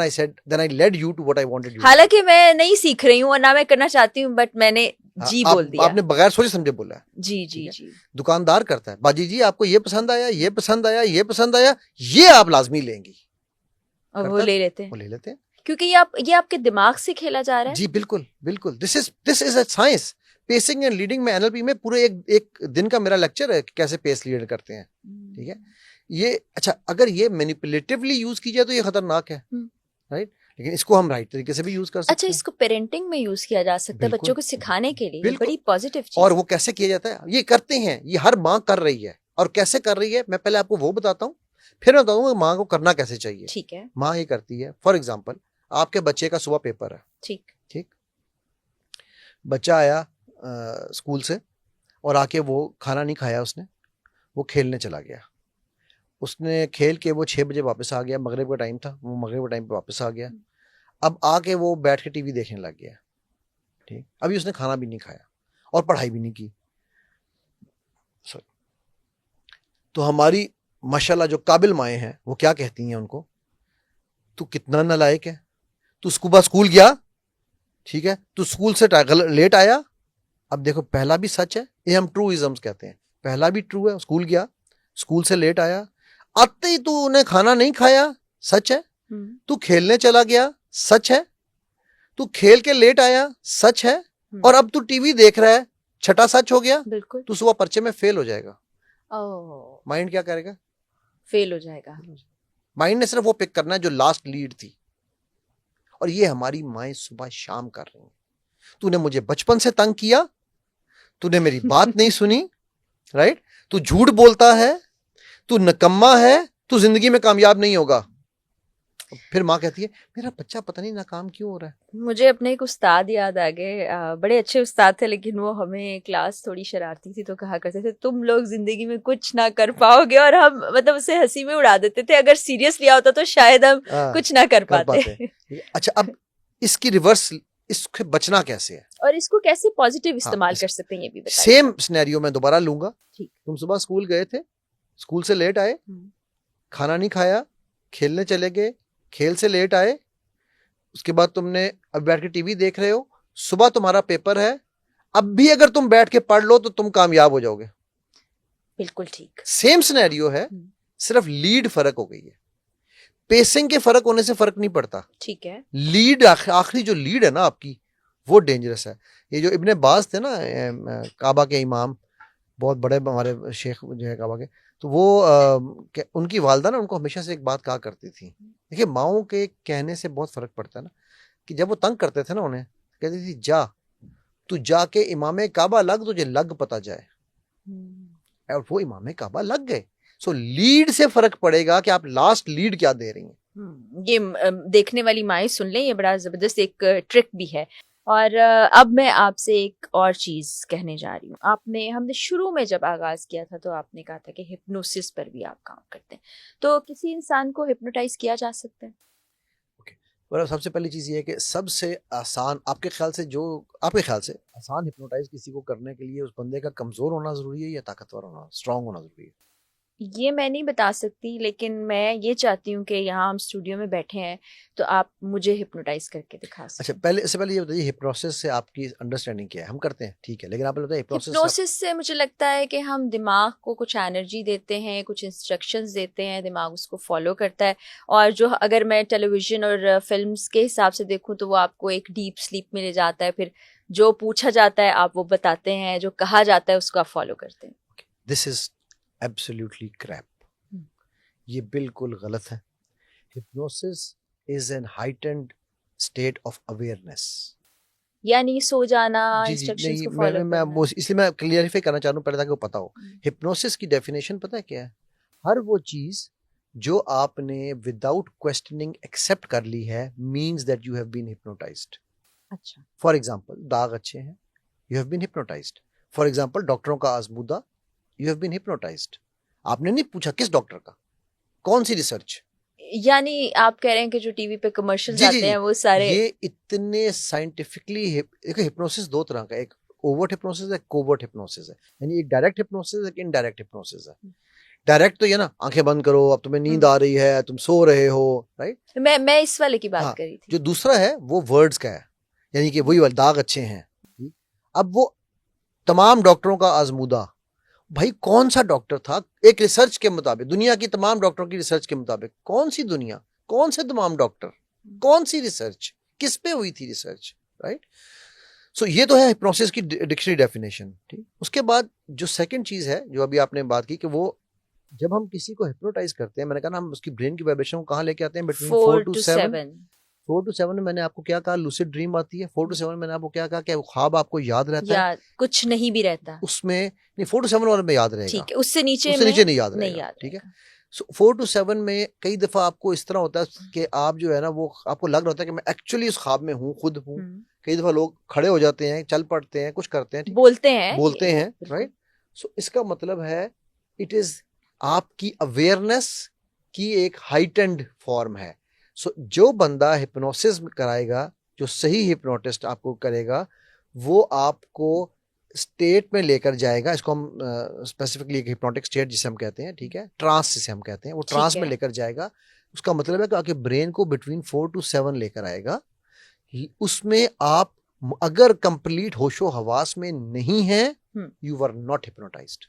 I led you to what I wanted you. हालांकि मैं नहीं सीख रही हूँ और ना मैं करना चाहती हूँ, बट मैंने जी बोल दिया। आपने बगैर सोचे समझे बोला है। जी जी जी। दुकानदार करता है, बाजी जी आपको ये पसंद आया, ये पसंद आया, ये पसंद आया, ये आप लाजमी लेंगी, और वो ले लेते हैं क्योंकि ये आपके दिमाग से खेला जा रहा है। जी बिल्कुल बिल्कुल, this is a science. Pacing and leading में NLP में पूरे एक दिन का मेरा लेक्चर है कैसे पेस लीड करते हैं, ठीक है? ये अच्छा, अगर ये मैनिपुलेटिवली यूज की जाए तो ये खतरनाक है, राइट? लेकिन इसको हम राइट तरीके से भी यूज कर सकते हैं। अच्छा, इसको पेरेंटिंग में यूज किया जा सकता है, बच्चों को सिखाने के लिए, बड़ी पॉजिटिव चीज। और वो कैसे किया जाता है, ये करते हैं, ये हर माँ कर रही है, और कैसे कर रही है मैं पहले आपको वो बताता हूँ, फिर मैं बताऊंगा माँ को करना कैसे चाहिए। ठीक है। माँ ये करती है, फॉर एग्जाम्पल आपके बच्चे का सुबह पेपर है, ठीक, बच्चा आया स्कूल से और आके वो खाना नहीं खाया उसने, वो खेलने चला गया, उसने खेल के वो 6 बजे वापस आ गया, मगरिब का टाइम था, वो मगरिब के टाइम पे वापस आ गया। अब आके वो बैठ के टीवी देखने लग गया, ठीक, अभी उसने खाना भी नहीं खाया और पढ़ाई भी नहीं की। तो हमारी माशाल्लाह जो काबिल माएँ हैं वो क्या कहती हैं उनको, तू कितना नालायक है, तू सुबह स्कूल गया, ठीक है, तू स्कूल से लेट आया। अब देखो, पहला भी सच है, ये हम ट्रूइज्म्स कहते हैं, पहला भी ट्रू है, स्कूल गया, स्कूल से लेट आया, आते ही तूने खाना नहीं खाया, सच है, तू खेलने चला गया, सच है, तू खेल के लेट आया, सच है, और अब तू टीवी देख रहा है, छठा सच हो गया, बिल्कुल, तू सुबह पर्चे में फेल हो जाएगा। माइंड क्या करेगा? फेल हो जाएगा। माइंड ने सिर्फ वो पिक करना है जो लास्ट लीड थी, और ये हमारी माएं सुबह शाम कर रही हैं। तूने मुझे बचपन से तंग किया, तूने मेरी बात नहीं सुनी, राइट? तू झूठ बोलता है, तू नकम्मा है, तू जिंदगी में कामयाब नहीं होगा। फिर माँ कहती है मेरा बच्चा पता नहीं नाकाम क्यों हो रहा है। मुझे अपने एक उस्ताद याद आ गए, बड़े अच्छे उस्ताद थे, लेकिन वो हमें क्लास थोड़ी शरारती थी, तो कहा करते थे तुम लोग जिंदगी में कुछ ना कर पाओगे, और हम मतलब उसे हंसी में उड़ा देते थे। अगर सीरियस लिया होता तो शायद हम कुछ ना कर पाते। अच्छा, अब इसकी रिवर्स, इससे बचना कैसे है और इसको कैसे पॉजिटिव इस्तेमाल कर सकते हैं, ये भी बताइए। सेम सिनेरियो में दोबारा लूंगा। तुम सुबह स्कूल गए थे, स्कूल से लेट आए, खाना नहीं खाया, खेलने चले गए, खेल से लेट आए, उसके बाद तुमने अब बैठ के टीवी देख रहे हो, सुबह तुम्हारा पेपर है, अब भी अगर तुम बैठ के पढ़ लो तो तुम कामयाब हो जाओगे। बिल्कुल ठीक। सेम सिनेरियो है, सिर्फ लीड फर्क हो गई है। पेसिंग के फर्क होने से फर्क नहीं पड़ता। ठीक है। लीड, आखिरी जो लीड है ना आपकी, वो डेंजरस है। ये जो इब्ने बाज थे ना, काबा के इमाम, बहुत बड़े हमारे शेख जो है काबा के, तो वो उनकी वालदा ना उनको हमेशा से एक बात कहा करती थी, देखिए माओ के कहने से बहुत फर्क पड़ता है ना, कि जब वो तंग करते थे ना उन्हें, कहती थी जा तू जाके इमाम काबा लग, तुझे लग पता जाए। और वो इमाम काबा लग गए। सो लीड से फर्क पड़ेगा कि आप लास्ट लीड क्या दे रही हैं। ये देखने वाली माएँ सुन लें, ये बड़ा जबरदस्त एक ट्रिक भी है। और अब मैं आपसे एक और चीज कहने जा रही हूँ। हमने शुरू में जब आगाज किया था तो आपने कहा था कि हिप्नोसिस पर भी आप काम करते हैं, तो किसी इंसान को हिप्नोटाइज किया जा सकता है? और सबसे पहली चीज ये है कि सबसे आसान, आपके ख्याल से आसान हिप्नोटाइज किसी को करने के लिए उस बंदे का कमजोर होना जरूरी है या ताकतवर होना, स्ट्रांग होना जरूरी है? ये मैं नहीं बता सकती, लेकिन मैं ये चाहती हूँ कि यहाँ हम स्टूडियो में बैठे हैं तो आप मुझे हिप्नोटाइज करके दिखा सकें। अच्छा, पहले ये बताइए, हिप्नोसिस से आपकी अंडरस्टैंडिंग क्या है? हम करते हैं ठीक है, लेकिन आप बताइए हिप्नोसिस से मुझे लगता है कि हम दिमाग को कुछ एनर्जी देते हैं, कुछ इंस्ट्रक्शंस देते हैं, दिमाग उसको फॉलो करता है। और जो, अगर मैं टेलीविजन और फिल्म्स के हिसाब से देखूं तो वो आपको एक डीप स्लीप में ले जाता है, फिर जो पूछा जाता है आप वो बताते हैं, जो कहा जाता है उसको आप फॉलो करते हैं। दिस इज एब्सोल्युटली क्रैप, ये बिल्कुल गलत है। Hypnosis is an heightened state of awareness, यानी सो जाना, जी इंस्ट्रक्शंस नहीं, को फॉलो करना। इसलिए मैं क्लियरिफाई करना चाह रहा हूँ पहले, ताकि वो पता हो। हिप्नोसिस की डेफिनेशन पता है क्या है? हर वो चीज जो आपने विदाउट क्वेश्चनिंग एक्सेप्ट कर ली है means that you have been hypnotised. अच्छा। फॉर एग्जांपल, दाग अच्छे हैं, you have been hypnotised. For example, डॉक्टरों का आजमूदा, यू हैव बीन हिप्नोटाइज्ड। आपने नहीं पूछा किस डॉक्टर का, कौन सी रिसर्च। यानी आप कह रहे हैं कि जो टीवी पे कमर्शियल्स आते हैं वो सारे, ये इतने साइंटिफिकली, देखो हिप्नोसिस दो तरह का, एक ओवर्ट हिप्नोसिस है, कोवर्ट हिप्नोसिस है। यानी एक डायरेक्ट हिप्नोसिस है, एक इनडायरेक्ट हिप्नोसिस है। डायरेक्ट तो ये ना, आंखें बंद करो, अब तुम्हें नींद आ रही है, तुम सो रहे हो, राइट। मैं इस वाले की बात कर रही थी। जो दूसरा है वो वर्ड्स का है, यानी कि वही वाले दाग अच्छे हैं। अब वो तमाम डॉक्टरों का आजमूदा, भाई कौन सा डॉक्टर था, एक रिसर्च के मुताबिक, दुनिया की तमाम डॉक्टरों की रिसर्च के मुताबिक, कौन सी दुनिया, कौन से तमाम डॉक्टर, कौन सी रिसर्च, किस पे हुई थी रिसर्च, राइट। सो ये तो है हिप्नोसिस की डिक्शनरी डेफिनेशन, ठीक। उसके बाद जो सेकंड चीज है जो अभी आपने बात की, कि वो जब हम किसी को हिप्नोटाइज करते हैं, मैंने कहा ना, हम उसकी ब्रेन की वाइब्रेशन को कहाँ लेके आते हैं, बिटवीन 4 to 7। 4 to 7 में मैंने आपको क्या कहा, लूसिड ड्रीम आती है। 4 to 7 मैंने आपको क्या कहा, कि वो ख्वाब आपको याद रहता है, कुछ नहीं भी रहता उसमें नहीं, 4 to 7 वाले में याद रहेगा, ठीक है, उससे नीचे नहीं याद रहेगा, ठीक है। सो 4 to 7 में कई दफा आपको इस तरह होता है कि आप जो है ना, वो आपको लग रहा होता है कि मैं एक्चुअली उस ख्वाब में हूँ, खुद हूँ। कई दफा लोग खड़े हो जाते हैं, चल पड़ते हैं, कुछ करते हैं, बोलते हैं, राइट। सो इसका मतलब है, इट इज आपकी अवेयरनेस की एक हाइटेंड फॉर्म है। सो जो बंदा हिप्नोसिस कराएगा, जो सही हिप्नोटिस्ट आपको करेगा, वो आपको स्टेट में लेकर जाएगा। इसको हम स्पेसिफिकली एक हिप्नोटिक स्टेट जिसे हम कहते हैं, ठीक है, ट्रांस जिसे हम कहते हैं, वो ट्रांस में लेकर जाएगा। उसका मतलब है कि आपके ब्रेन को बिटवीन 4 to 7 लेकर आएगा। उसमें आप अगर कंप्लीट होशो हवास में नहीं है, यू आर नॉट हिप्नोटाइज्ड।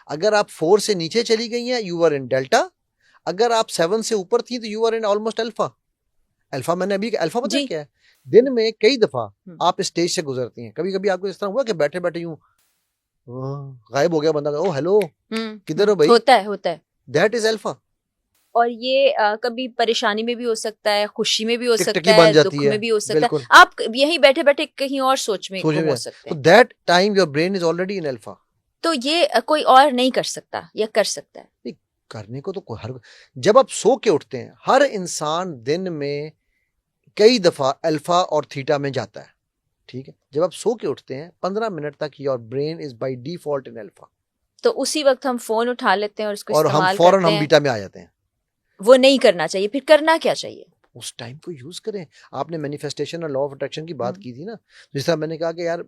अगर आप 4 से नीचे चली गई हैं, यू आर इन डेल्टा। अगर आप 7 से ऊपर थी तो you are in almost alpha. Alpha मैंने अभी, अल्फा पता है क्या है? दिन में कई दफा आप स्टेज से गुजरती हैं, कभी कभी आपको इस तरह हुआ कि बैठे बैठे यूं गायब हो गया बंदा, ओ हेलो किधर हो भाई, होता है, दैट इज अल्फा। और ये कभी परेशानी में भी हो सकता है, खुशी में भी हो सकता है, दुख में भी हो सकता है, आप यहीं बैठे बैठे कहीं और सोच में हो सकते हैं। That time your brain is already in alpha. तो ये कोई और नहीं कर सकता या कर सकता है? करने को तो हर, जब आप सो के उठते हैं, हर इंसान दिन में कई दफा अल्फा और थीटा में जाता है, ठीक है। जब आप सो के उठते हैं 15 मिनट तक your brain is by default in alpha. तो उसी वक्त हम फोन उठा लेते हैं और उसको इस्तेमाल करते हैं, और हम बीटा में आ जाते हैं। वो नहीं करना चाहिए। फिर करना क्या चाहिए? उस टाइम को यूज करें। आपने मैनिफेस्टेशन और लॉ ऑफ अट्रैक्शन की बात की थी ना, जिस तरह मैंने कहा कि यार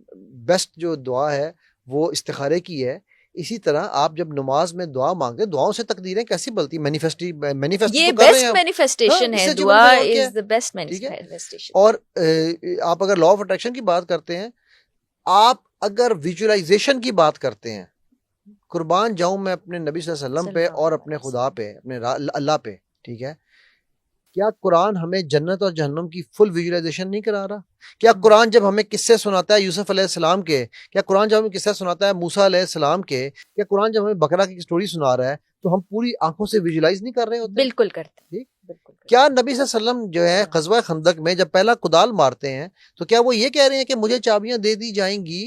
बेस्ट जो दुआ है वो इस्तिखारे की है, इसी तरह आप जब नमाज में दुआ मांगते हैं, दुआओं से तकदीरें कैसी बदलती है, मैनिफेस्ट ये तो कर रहे बेस्ट हैं आप। मैनिफेस्टेशन है, इससे अच्छी दुआ manifestation और क्या इज द बेस्ट है, ठीक है। मैनिफेस्टेशन। और आप अगर लॉ ऑफ अट्रैक्शन की बात करते हैं, आप अगर विजुअलाइजेशन की बात करते हैं, कुर्बान जाऊं मैं अपने नबी सल्लल्लाहु अलैहि वसल्लम पे और अपने खुदा पे, अपने अल्लाह पे, ठीक है। क्या कुरान हमें जन्नत और जहन्नम की फुल विजुअलाइजेशन नहीं करा रहा? क्या कुरान जब हमें किस्से सुनाता है यूसुफ अलैहिस्सलाम के, क्या कुरान जब हमें किस्सा सुनाता है मूसा अलैहिस्सलाम के, क्या कुरान जब हमें बकरा की स्टोरी सुना रहा है, तो हम पूरी आंखों से विजुअलाइज नहीं कर रहे होते? बिल्कुल करते, ठीक। बिल्कुल करते। क्या नबी सल्लल्लाहु अलैहि वसल्लम जो है ग़ज़वा खंदक में जब पहला कुदाल मारते हैं, तो क्या वो ये कह रहे हैं कि मुझे चाबियां दे दी जाएंगी?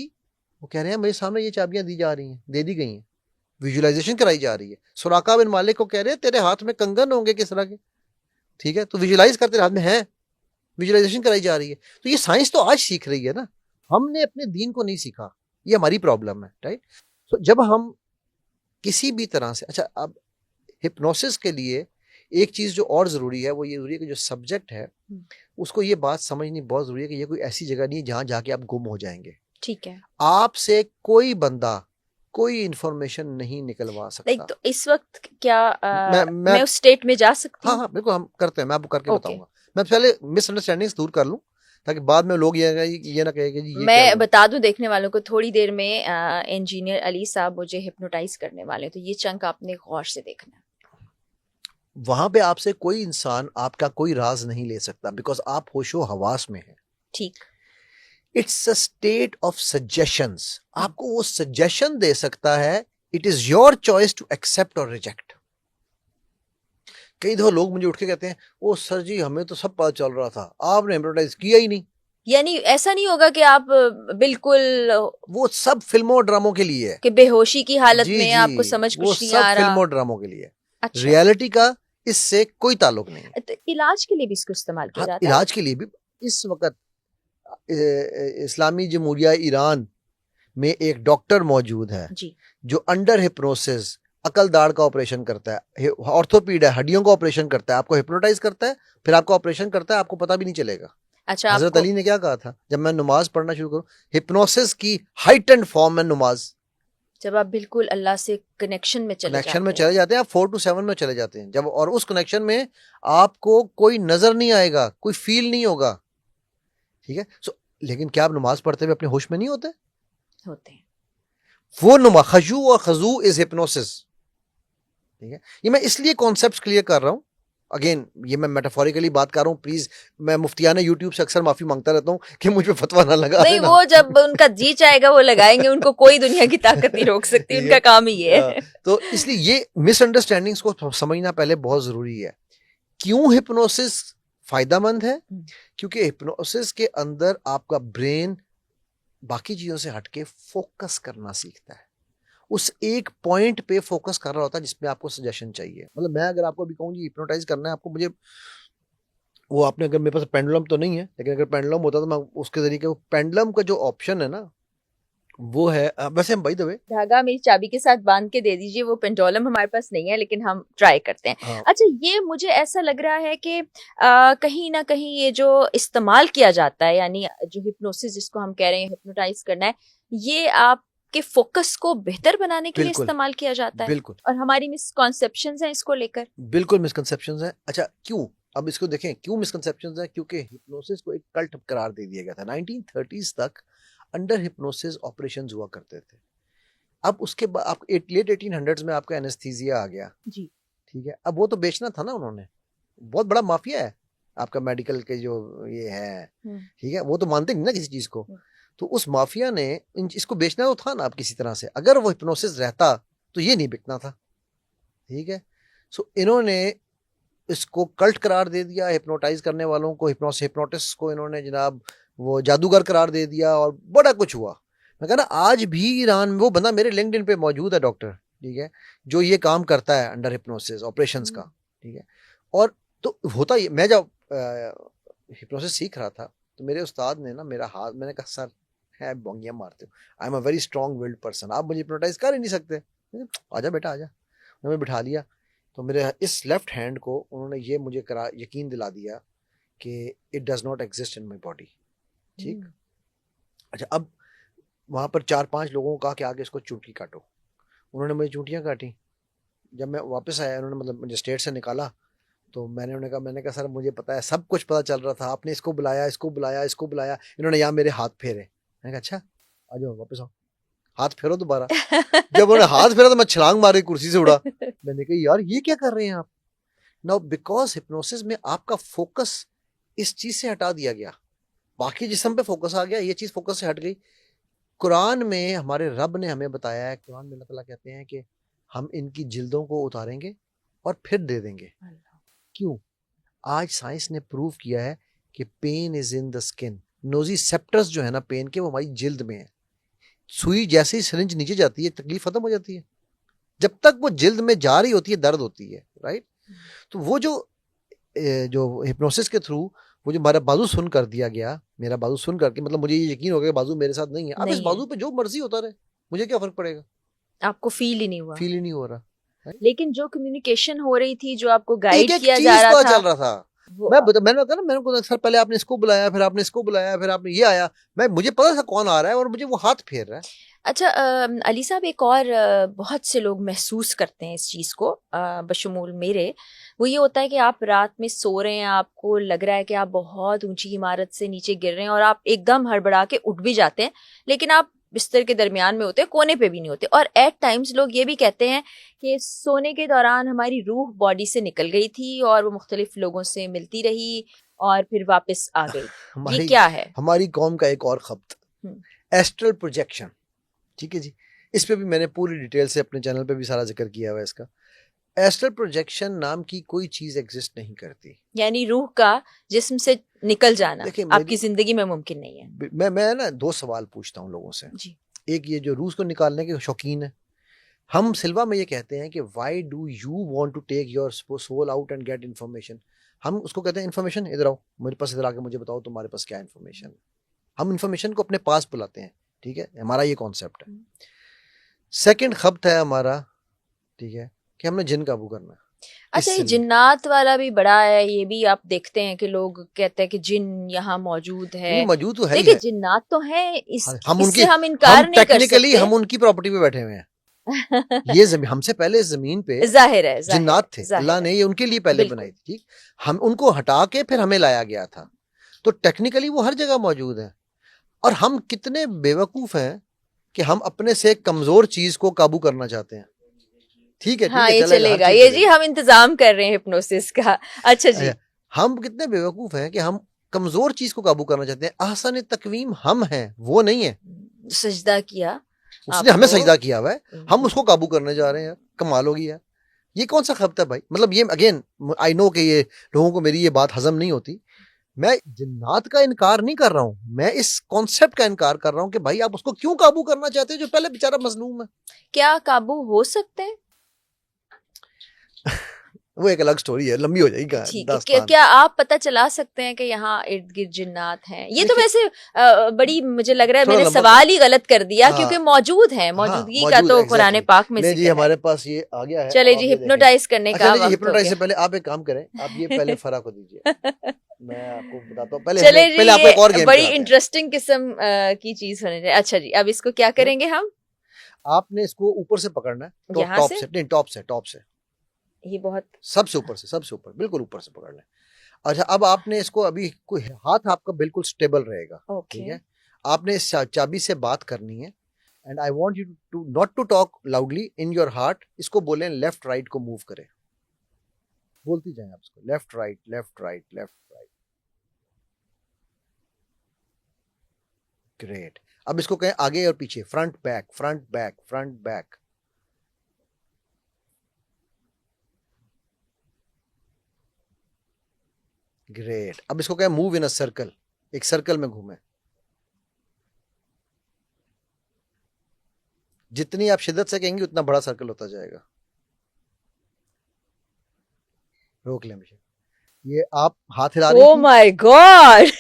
वो कह रहे हैं मेरे सामने ये चाबियां दी जा रही हैं, दे दी गई हैं, विजुअलाइजेशन कराई जा रही है। सुराका बिन मालिक को कह रहे हैं तेरे हाथ में कंगन होंगे किस तरह के, ठीक है, तो विजुअलाइज करते हाथ में है, विजुअलाइजेशन कराई जा रही है। तो ये साइंस तो आज सीख रही है ना, हमने अपने दीन को नहीं सीखा, ये हमारी प्रॉब्लम है, राइट। तो जब हम किसी भी तरह से, अच्छा अब हिप्नोसिस के लिए एक चीज जो और जरूरी है वो ये जरूरी है कि जो सब्जेक्ट है उसको ये बात समझनी बहुत जरूरी है कि ये कोई ऐसी जगह नहीं है जहां जाके आप गुम हो जाएंगे। ठीक है। आपसे कोई बंदा कोई इंफॉर्मेशन नहीं निकलवा सकता। तो इस वक्त क्या मैं उस स्टेट में जा सकती हूँ? हाँ बिल्कुल हम करते हैं, मैं आपको करके बताऊंगा। मैं पहले मिसअंडरस्टैंडिंग्स दूर कर लूं ताकि बाद में लोग ये ना कहे कि ये मैं क्या बता दूं देखने वालों को, थोड़ी देर में इंजीनियर अली साहब मुझे हिप्नोटाइज करने वाले हैं, तो ये चंक आपने गौर से देखना है। वहां पे आपसे कोई इंसान आपका कोई राज नहीं ले सकता, बिकॉज आप होशो हवास में हैं। ठीक। It's a state of suggestions. आपको वो सजेशन दे सकता है, it is your choice to accept और रिजेक्ट। कई दफा लोग मुझे उठ के कहते हैं ओ सर जी हमें तो सब पता चल रहा था, आपने हिप्नोटाइज किया ही नहीं। यानी ऐसा नहीं होगा कि आप बिल्कुल, वो सब फिल्मों और ड्रामों के लिए है कि बेहोशी की हालत जी में जी, आपको समझ वो कुछ नहीं सब आ रहा। फिल्मों और ड्रामों के लिए। अच्छा। रियलिटी का इससे कोई ताल्लुक नहीं है। तो इलाज के लिए भी इसको इस्तेमाल किया जाता है? इलाज के लिए भी इस वक्त इस्लामी जमहूरिया ईरान में एक डॉक्टर मौजूद है जी, जो अंडर हिप्नोसिस अकल दाढ़ का ऑपरेशन करता है, ऑर्थोपीड है, हड्डियों का ऑपरेशन करता है, आपको हिप्नोटाइज करता है, फिर आपको ऑपरेशन करता है, आपको पता भी नहीं चलेगा। अच्छा। हजरत अली ने क्या कहा था जब मैं नमाज पढ़ना शुरू करूं, हिप्नोसिस की हाइटेंड फॉर्म है नमाज। जब आप बिल्कुल अल्लाह से कनेक्शन में चले जाते हैं, आप 4 to 7 में चले जाते हैं जब, और उस कनेक्शन में आपको कोई नजर नहीं आएगा, कोई फील नहीं होगा, ठीक है। सो लेकिन क्या आप नमाज पढ़ते हुए अपने होश में नहीं होते हैं? वो नुमा खजू और खजू इज हिप्नोसिस, ठीक है। ये मैं इसलिए कॉन्सेप्ट्स क्लियर कर रहा हूं, अगेन ये मैं मेटाफोरिकली बात कर रहा हूँ, प्लीज मैं मुफ्तियाना यूट्यूब से अक्सर माफी मांगता रहता हूँ कि मुझ पे फतवा ना लगा नहीं, वो जब उनका जी चाहेगा वो लगाएंगे, उनको कोई दुनिया की ताकत नहीं रोक सकती, उनका काम ही ये है। तो इसलिए ये मिसअंडरस्टैंडिंग्स को समझना पहले बहुत जरूरी है। क्यों हिप्नोसिस फायदेमंद है? क्योंकि हिप्नोसिस के अंदर आपका ब्रेन बाकी चीजों से हटके फोकस करना सीखता है, उस एक पॉइंट पे फोकस कर रहा होता है जिसमें आपको सजेशन चाहिए। मतलब मैं अगर आपको अभी कहूँ जी हिप्नोटाइज करना है आपको, मुझे वो आपने, अगर मेरे पास पेंडुलम तो नहीं है लेकिन अगर पेंडुलम होता तो मैं उसके जरिए, वो पेंडुलम का जो ऑप्शन है ना वो है, वैसे हम बाय द वे धागा मेरी चाबी के साथ बांध के दे दीजिए, वो पेंडुलम हमारे पास नहीं है लेकिन हम ट्राई करते हैं। हाँ। अच्छा, ये मुझे ऐसा लग रहा है कि कहीं ना कहीं ये जो इस्तेमाल किया जाता है, यानी जो हिप्नोसिस जिसको हम कह रहे हैं हिप्नोटाइज करना है, ये आप के फोकस को बेहतर बनाने के लिए इस्तेमाल किया जाता है। बिल्कुल। और हमारी मिसकॉन्सेप्शंस हैं इसको लेकर। बिल्कुल मिसकंसेप्शंस हैं। अच्छा क्यों, अब इसको देखें क्यों मिसकंसेप्शंस हैं, क्योंकि हिप्नोसिस को एक कल्ट करार दे दिया गया था। 1930s तक अंडर हिप्नोसिस ऑपरेशंस हुआ करते थे। अब उसके बाद आप लेट 1800s में आपका एनेस्थीसिया आ गया जी, ठीक है। अब वो तो बेचना था ना, उन्होंने बहुत बड़ा माफिया है आपका मेडिकल के जो ये है, ठीक है, वो तो मानते नहीं ना किसी चीज को। तो उस माफिया ने इसको बेचना तो था ना आप किसी तरह से, अगर वो हिप्नोसिस रहता तो ये नहीं बिकना था, ठीक है। सो इन्होंने इसको कल्ट करार दे दिया, हिप्नोटाइज करने वालों को, हिप्नोटिस्ट को इन्होंने जनाब वो जादूगर करार दे दिया और बड़ा कुछ हुआ। मैं कहना आज भी ईरान में वो बंदा मेरे लिंक्डइन पे मौजूद है, डॉक्टर, ठीक है, जो ये काम करता है अंडर हिप्नोसिस ऑपरेशंस का, ठीक है। और तो होता ही, मैं जब हिप्नोसिस सीख रहा था तो मेरे उस्ताद ने ना मेरा हाथ, मैंने कहा सर है बोंगियां मारते हो, I am a very strong willed person, आप मुझे हिप्नोटाइज कर ही नहीं सकते, आजा बेटा आजा। उन्होंने बिठा लिया तो मेरे इस लेफ्ट हैंड को उन्होंने ये मुझे यकीन दिला दिया कि it does not exist in my body, ठीक। अच्छा अब वहां पर 4-5 लोगों को कहा कि आगे इसको चुटकी काटो, उन्होंने मुझे चूंटियां काटी। जब मैं वापस आया, उन्होंने मतलब मुझे स्टेट से निकाला, तो मैंने कहा सर मुझे पता है, सब कुछ पता चल रहा था, आपने इसको बुलाया, इसको बुलाया, इसको बुलाया, इन्होंने यहाँ मेरे हाथ फेरे। मैंने कहा अच्छा, आ जाओ वापस आओ, हाथ फेरो दोबारा। जब उन्होंने हाथ फेरा तो मैं छलांग मारी, कुर्सी से उड़ा। मैंने कहा यार ये क्या कर रहे हैं आप। नाउ बिकॉज हिप्नोसिस में आपका फोकस इस चीज से हटा दिया गया, बाकी जिस्म पे फोकस आ गया, ये चीज फोकस से हट गई। कुरान में हमारे रब ने हमें बताया है, कुरान में अल्लाह ताला कहते हैं कि हम इनकी जिल्दों को उतारेंगे और फिर दे देंगे। क्यों? आज साइंस ने प्रूव किया है कि pain is in the skin. Nociceptors जो है ना पेन के, वो हमारी जिल्द में है। सुई जैसे ही सिरिंज नीचे जाती है, तकलीफ खत्म हो जाती है। जब तक वो जिल्द में जा रही होती है, दर्द होती है, राइट। तो वो जो हिप्नोसिस के थ्रू वो जो हमारा बाजू सुन कर दिया गया, मेरा बाजू सुन करके, मतलब मुझे ये यकीन हो गया कि बाजू मेरे साथ नहीं है। अब इस बाजू पे जो मर्जी होता रहे, मुझे क्या फर्क पड़ेगा। आपको फील ही नहीं हुआ? फील ही नहीं हो रहा। लेकिन जो कम्युनिकेशन हो रही थी, जो आपको गाइड किया जा रहा था, चल रहा था। मैंने कहा ना, मैंने को सर पहले आपने इसको बुलाया, फिर आपने इसको बुलाया, फिर आपने ये आया, मुझे पता था कौन आ रहा है और मुझे वो हाथ फेर रहा है। अच्छा अली साहब, एक और बहुत से लोग महसूस करते हैं इस चीज़ को, बशमूल मेरे, वो ये होता है कि आप रात में सो रहे हैं, आपको लग रहा है कि आप बहुत ऊंची इमारत से नीचे गिर रहे हैं और आप एकदम हड़बड़ा के उठ भी जाते हैं, लेकिन आप बिस्तर के दरमियान में होते हैं, कोने पे भी नहीं होते। और एट टाइम्स लोग ये भी कहते हैं कि सोने के दौरान हमारी रूह बॉडी से निकल गई थी और वो मुख्तलिफ लोगों से मिलती रही और फिर वापस आ गई। ये क्या है? हमारी कौम का एक और खब्त, एस्ट्रल प्रोजेक्शन। ठीक है जी, इस पे भी मैंने पूरी डिटेल से अपने चैनल पे भी सारा जिक्र किया हुआ है इसका। एस्ट्रल प्रोजेक्शन नाम की कोई चीज एग्जिस्ट नहीं करती, यानी रूह का जिस्म से निकल जाना आपकी जिंदगी में मुमकिन नहीं है। मैं ना 2 सवाल पूछता हूँ लोगों से जी। एक ये जो रूह को निकालने के शौकीन है, हम सिल्वा में ये कहते हैं कि why do you want to take your soul out and get information. हम उसको कहते हैं इन्फॉर्मेशन, इधर आओ मेरे पास, इधर आके मुझे बताओ तुम्हारे पास क्या इन्फॉर्मेशन है। हम इन्फॉर्मेशन को अपने पास बुलाते हैं, ठीक है, हमारा ये कॉन्सेप्ट है। सेकंड खब्त है हमारा, ठीक है, कि हमने जिन काबू करना है। अच्छा, ये जिन्नात वाला भी बड़ा है, ये भी आप देखते हैं कि लोग कहते हैं कि जिन यहाँ मौजूद है। मौजूद तो है, देखिए जिन्नात तो है, इससे हम इनकार नहीं कर सकते। हम उनकी प्रॉपर्टी पे बैठे हुए हैं। ये जमीन हमसे पहले इस जमीन पे जाहिर है जिन्नात थे, अल्लाह ने ये उनके लिए पहले बनाई थी, ठीक। हम उनको हटा के फिर हमें लाया गया था, तो टेक्निकली वो हर जगह मौजूद है। और हम कितने बेवकूफ हैं कि हम अपने से कमजोर चीज को काबू करना चाहते हैं। ठीक है, हाँ, ये चलेगा, ये जी हम इंतजाम कर रहे हैं हिप्नोसिस का। अच्छा जी, हम कितने बेवकूफ हैं कि हम कमजोर चीज को काबू करना चाहते हैं। आसान तकवीम हम हैं, वो नहीं है। सजदा किया, उसने हमें सजदा किया हुआ है, हम उसको काबू करने जा रहे हैं। कमाल होगी यार, ये कौन सा खब्त है भाई। मतलब ये अगेन आई नो कि ये लोगों को मेरी ये बात हजम नहीं होती। मैं जिन्नात का इनकार नहीं कर रहा हूँ, मैं इस कॉन्सेप्ट का इनकार कर रहा हूँ कि भाई आप उसको क्यों काबू करना चाहते हैं जो पहले बेचारा मजलूम है। क्या काबू हो सकते हैं? वो एक अलग स्टोरी है, लंबी हो जाएगी। क्या आप पता चला सकते हैं कि यहाँ इर्द गिर्द जिन्नात हैं? ये तो वैसे बड़ी, मुझे लग रहा है मैंने सवाल ही गलत कर दिया। हाँ, क्योंकि मौजूद है, मौजूदगी का तो कुरान पाक में जी हमारे पास ये आ गया है। चले जी, हिप्नोटाइज करने का वक्त हिप्नोटाइज से पहले आप एक काम करें, आप ये पहले फरा को दीजिए, मैं आपको बताता हूँ। पहले आपको एक और गेम, बड़ी इंटरेस्टिंग किस्म की चीज होने चाहिए। अच्छा जी, अब इसको क्या करेंगे हम? आपने इसको ऊपर से पकड़ना है, टॉप से, ये बहुत सबसे ऊपर बिल्कुल ऊपर से पकड़ना है। अच्छा, अब आपने इसको अभी कोई हाथ आपका बिल्कुल स्टेबल रहेगा, ठीक है। आपने इस चाबी से बात करनी है and I want you to not to talk loudly in your heart. इसको बोलें लेफ्ट राइट को मूव करें, बोलती जाएं आप इसको, left right left right left right. Great. अब इसको कहें आगे और पीछे, front back front back front back. Great. अब इसको कहें मूव इन अ सर्कल, एक सर्कल में घूमे। जितनी आप शिद्दत से कहेंगे उतना बड़ा सर्कल होता जाएगा। रोक लें मुझे, ये आप हाथ हिला रही थी। ओह माय गॉड,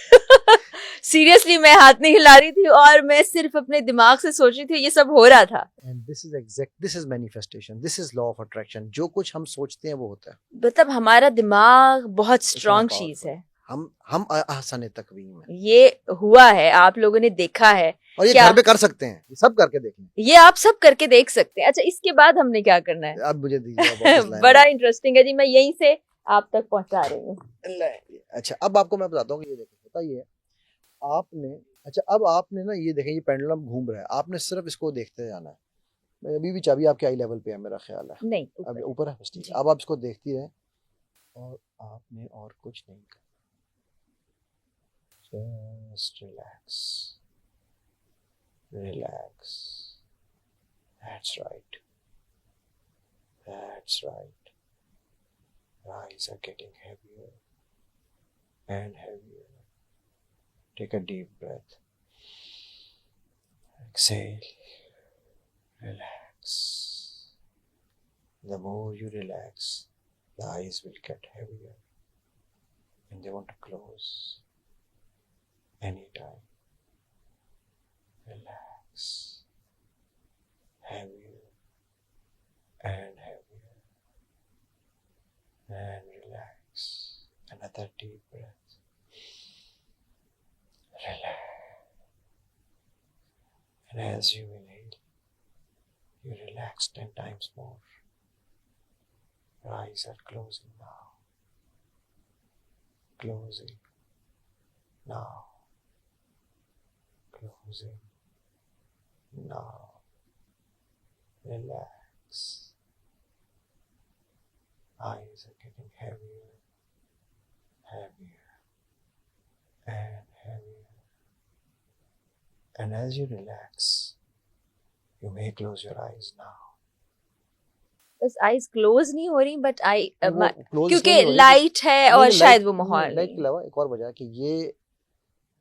सीरियसली मैं हाथ नहीं हिला रही थी और मैं सिर्फ अपने दिमाग से सोच रही थी, ये सब हो रहा था। And this is manifestation, this is law of attraction। जो कुछ हम सोचते हैं वो होता है। मतलब हमारा दिमाग बहुत स्ट्रॉन्ग चीज है। हम आसान तकवीम है। ये हुआ है, आप लोगों ने देखा है और ये घर पे कर सकते हैं, ये सब करके देखें, ये आप सब करके देख सकते हैं। अच्छा, इसके बाद हमने क्या करना है? अब मुझे दीजिए बड़ा इंटरेस्टिंग है जी, मैं यहीं से आप तक पहुंचा रही हूँ। अच्छा, अब आपको मैं बताता हूँ कि ये देखो, पता ये है आपने, अच्छा अब आपने ना ये देखें, ये पेंडुलम घूम रहा है, आपने सिर्फ इसको देखते जाना है। अभी भी चाबी आपके आई लेवल पे है मेरा ख्याल है, नहीं अब ऊपर है, ठीक है। अब आप इसको देखती रहे और आपने और कुछ नहीं करना, just relax, relax, that's right, that's right, eyes are getting heavier and heavier, take a deep breath, exhale, relax, the more you relax, the eyes will get heavier and they want to close anytime. Relax, heavier and heavier, and relax. Another deep breath. Relax. And as you inhale, you relax 10 times more. Your eyes are closing now. Closing now. Closing now. Relax. Eyes are getting heavier, heavier, and heavier. And as you relax, you may close your eyes now. बस eyes close नहीं हो रही, but I क्योंकि नहीं light है और शायद वो माहौल लाइट के अलावा एक और वजह है कि ये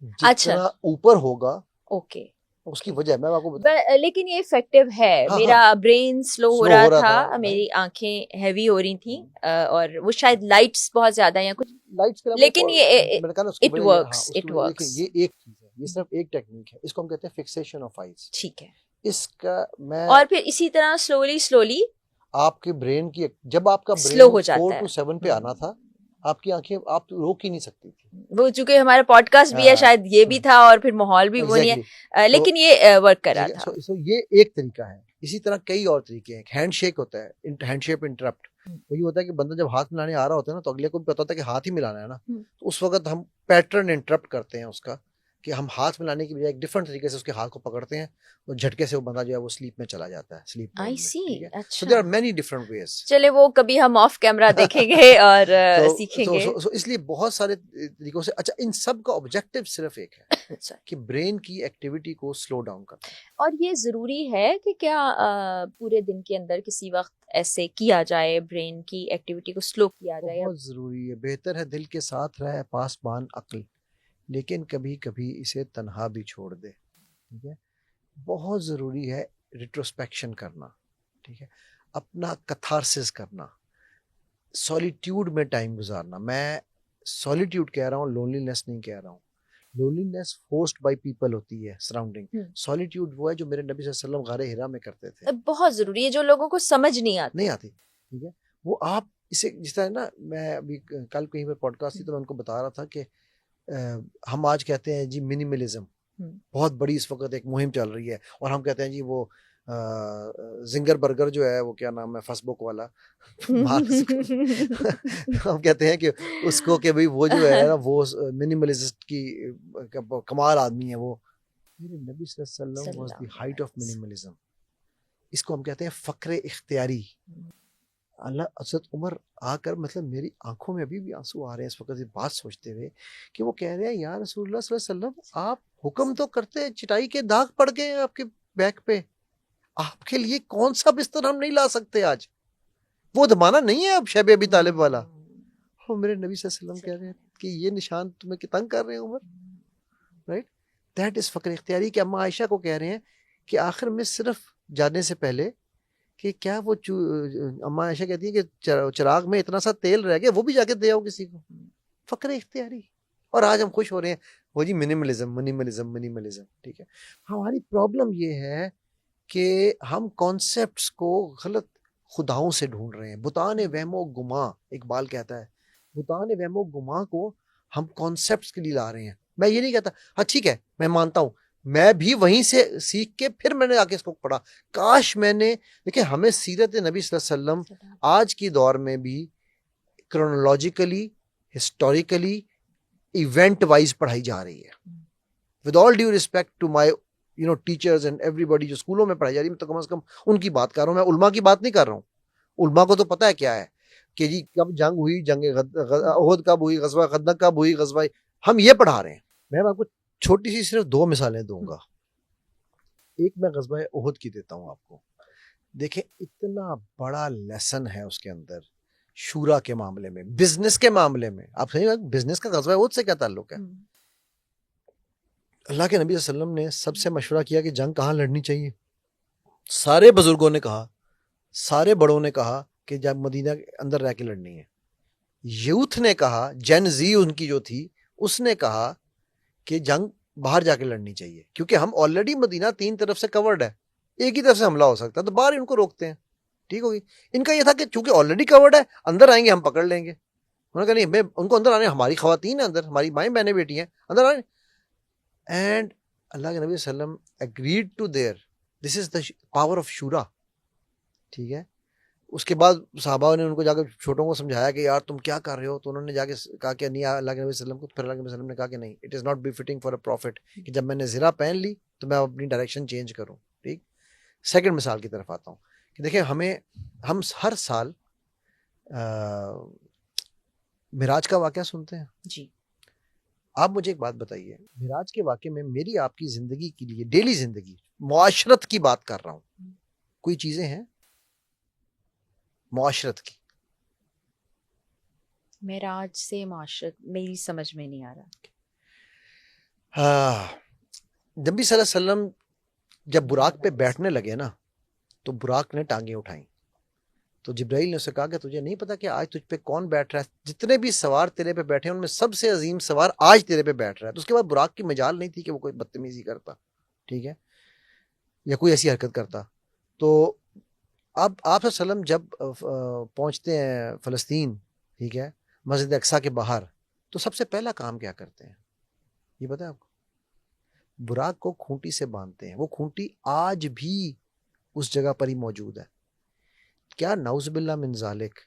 अच्छा जितना ऊपर होगा ओके उसकी वजह मैं आपको बता, लेकिन ये इफेक्टिव है। हाँ, मेरा ब्रेन स्लो हो रहा था, मेरी हाँ। आंखें हैवी हो रही थी और वो शायद लाइट्स बहुत ज्यादा या कुछ लाइट्स के अलावा लेकिन ये इट वर्क्स, ये एक चीज है, ये सिर्फ एक टेक्निक है, इसको हम कहते हैं फिक्सेशन ऑफ आईज। ठीक है, इसका मैं और फिर इसी तरह स्लोली स्लोली आपके ब्रेन की, जब आपका स्लो हो ब्रेन जाता 4 है to 7 पे आना था, आपकी आंखें आप रोक ही नहीं सकती थी। वो चूंकि हमारा पॉडकास्ट भी है, शायद ये भी था और फिर माहौल भी वो नहीं है, लेकिन ये वर्क कर रहा था। सो ये एक तरीका है। इसी तरह कई और तरीके हैं। हैंडशेक होता है, हैंडशेक इंटरप्ट, वो ये होता है कि बंदा जब हाथ मिलाने आ रहा होता है ना, तो अगले को भी पता होता है कि हाथ ही मिलाना है ना, तो उस वक्त हम पैटर्न इंटरप्ट करते हैं उसका, कि हम हाथ मिलाने की बजाय एक डिफरेंट तरीके से उसके हाथ को पकड़ते हैं, और झटके से वो बंदा जो है वो स्लीप में चला जाता है, स्लीप आई सी। अच्छा, there are many different ways. चले वो कभी हम ऑफ कैमरा देखेंगे और सीखेंगे। इसलिए बहुत सारे तरीकों से। अच्छा, इन सब का ऑब्जेक्टिव सिर्फ एक है अच्छा, कि ब्रेन की एक्टिविटी को स्लो डाउन करना। और ये जरूरी है कि क्या पूरे दिन के अंदर किसी वक्त ऐसे किया जाए, ब्रेन की एक्टिविटी को स्लो किया जाए? बहुत जरूरी है। बेहतर है दिल के साथ रहे पासबान अक्ल, लेकिन कभी कभी इसे तन्हा भी छोड़ दे। ठीक है, बहुत ज़रूरी है रिट्रोस्पेक्शन करना। ठीक है, अपना कथारसिस करना, सॉलिट्यूड में टाइम गुजारना। मैं सॉलिट्यूड कह रहा हूँ, लोनलीनेस नहीं कह रहा हूँ। लोनलीनेस फोर्स्ड बाय पीपल होती है सराउंडिंग। सॉलिट्यूड वो है जो मेरे नबी सल्लल्लाहु अलैहि वसल्लम गारे हिरा में करते थे। बहुत जरूरी है, जो लोगों को समझ नहीं आती। ठीक है, वो आप इसे जिस तरह ना, मैं अभी कल कहीं पर पॉडकास्ट थी तो मैं उनको बता रहा था कि हम आज कहते हैं जी मिनिमलिज्म, बहुत बड़ी इस वक्त एक मुहिम चल रही है, और हम कहते हैं जी वो जिंगर बर्गर जो है वो क्या नाम है फेसबुक वाला हम कहते हैं कि उसको कि भाई वो जो है ना वो मिनिमलिस्ट की कमाल आदमी है वो। मेरे नबी सल्लल्लाहु अलैहि वसल्लम was the height of minimalism. इसको हम कहते हैं फक्र इख्तियारी। अल्लाह हज़रत उमर आकर, मतलब मेरी आंखों में अभी भी आंसू आ रहे हैं इस वक्त ये बात सोचते हुए कि वो कह रहे हैं या रसूलुल्लाह सल्लल्लाहु अलैहि वसल्लम, आप हुक्म तो करते हैं, चिटाई के दाग पड़ गए हैं आपके बैक पे, आपके लिए कौन सा बिस्तर हम नहीं ला सकते आज? वो जमाना नहीं है अब शैब अबी तालिब वाला। और मेरे नबी सल्लल्लाहु अलैहि वसल्लम कह रहे हैं कि ये निशान तुम्हें तंग कर रहे हैं उमर, राइट? दैट इज फक्र इख्तियारी। कि अम्मा आयशा को कह रहे हैं कि आखिर में सिर्फ जाने से पहले कि क्या वो अम्मा आयशा कहती है कि चिराग में इतना सा तेल रह गया, वो भी जाके दे आओ किसी को। फक्र इख्तियारी। और आज हम खुश हो रहे हैं वो जी मिनिमलिज्म मिनिमलिज्म मिनिमलिज्म। ठीक है, हमारी प्रॉब्लम ये है कि हम कॉन्सेप्ट्स को गलत खुदाओं से ढूंढ रहे हैं। बुतान वहमो गुमा, इकबाल कहता है, बुतान वहमो गुमा को हम कॉन्सेप्ट्स के लिए ला रहे हैं। मैं ये नहीं कहता, हाँ ठीक है मैं मानता हूँ मैं भी वहीं से सीख के फिर मैंने आके इसको पढ़ा। काश मैंने, देखिए हमें सीरत नबी सल्लल्लाहु अलैहि वसल्लम आज की दौर में भी क्रोनोलॉजिकली, हिस्टोरिकली, इवेंट वाइज पढ़ाई जा रही है। With all due respect to my teachers and everybody, जो स्कूलों में पढ़ाई जा रही है, तो कम से कम उनकी बात कर रहा हूँ मैं, उलमा की बात नहीं कर रहा हूँ। उलमा को तो पता है क्या है कि जी कब जंग हुई, जंग ओहद कब हुई, गज़वा खंदक कब हुई, गज़वा, हम ये पढ़ा रहे हैं। मैं आपको छोटी सी सिर्फ 2 मिसालें दूंगा। एक मैं गज़वा ओहद की देता हूँ आपको। देखें इतना बड़ा लेसन है उसके अंदर शूरा के मामले में, बिजनेस के मामले में। आप सही, बिजनेस का गज़वा ओहद से क्या ताल्लुक है? अल्लाह के नबी सल्लल्लाहु अलैहि वसल्लम ने सबसे मशवरा किया कि जंग कहाँ लड़नी चाहिए। सारे बुजुर्गों ने कहा, सारे बड़ों ने कहा कि जब मदीना के अंदर रह के लड़नी है। यूथ ने कहा, जेन जी उनकी जो थी, उसने कहा कि जंग बाहर जाके लड़नी चाहिए, क्योंकि हम ऑलरेडी मदीना 3 तरफ से कवर्ड है, एक ही तरफ से हमला हो सकता है, तो बाहर इनको रोकते हैं। ठीक होगी। इनका यह था कि चूंकि ऑलरेडी कवर्ड है, अंदर आएंगे हम पकड़ लेंगे। उन्होंने कहा नहीं, मैं उनको अंदर आने, हमारी खवातीन है अंदर, हमारी माएँ बहनें बेटी हैं, अंदर आने। एंड अल्लाह के नबी सल्लम agreed to there, this is the power of शूरा। ठीक है। उसके बाद साहबा ने उनको जाकर छोटों को समझाया कि यार तुम क्या कर रहे हो, तो उन्होंने जाके कहा कि नहीं अल्लाह के नबी सल्लम को। फिर अल्लाह के नबी सल्लम ने कहा कि नहीं, it is not befitting for a profit कि जब मैंने ज़रा पहन ली तो मैं अपनी डायरेक्शन चेंज करूँ। ठीक। सेकंड मिसाल की तरफ आता हूँ कि देखिए हम हर साल मिराज का वाक़या सुनते हैं जी। आप मुझे एक बात बताइए, मिराज के वाक़े में मेरी आपकी ज़िंदगी के लिए, डेली ज़िंदगी, मुआशरत की बात कर रहा हूँ, कोई चीज़ें हैं मुआशरत की? मेराज से मुआशरत मेरी समझ में नहीं आ रहा। नबी सल्लल्लाहु अलैहि वसल्लम जब बुराक पे बैठने लगे ना, तो बुराक ने टांगें उठाई, तो जिब्राइल ने उससे कहा कि तुझे नहीं पता कि आज तुझ पे कौन बैठ रहा है? जितने भी सवार तेरे पे बैठे हैं उनमें सबसे अजीम सवार आज तेरे पे बैठ रहा है। तो उसके बाद बुराक की मजाल नहीं थी कि वो कोई बदतमीजी करता, ठीक है, या कोई ऐसी हरकत करता। तो अब आप सल्लम जब पहुंचते हैं फ़लस्तीन, ठीक है, मस्जिद अक्सा के बाहर, तो सबसे पहला काम क्या करते हैं ये पता है आपको? बुराक को खूंटी से बांधते हैं। वो खूंटी आज भी उस जगह पर ही मौजूद है। क्या नौज़ुबिल्लाह मिन ज़ालिक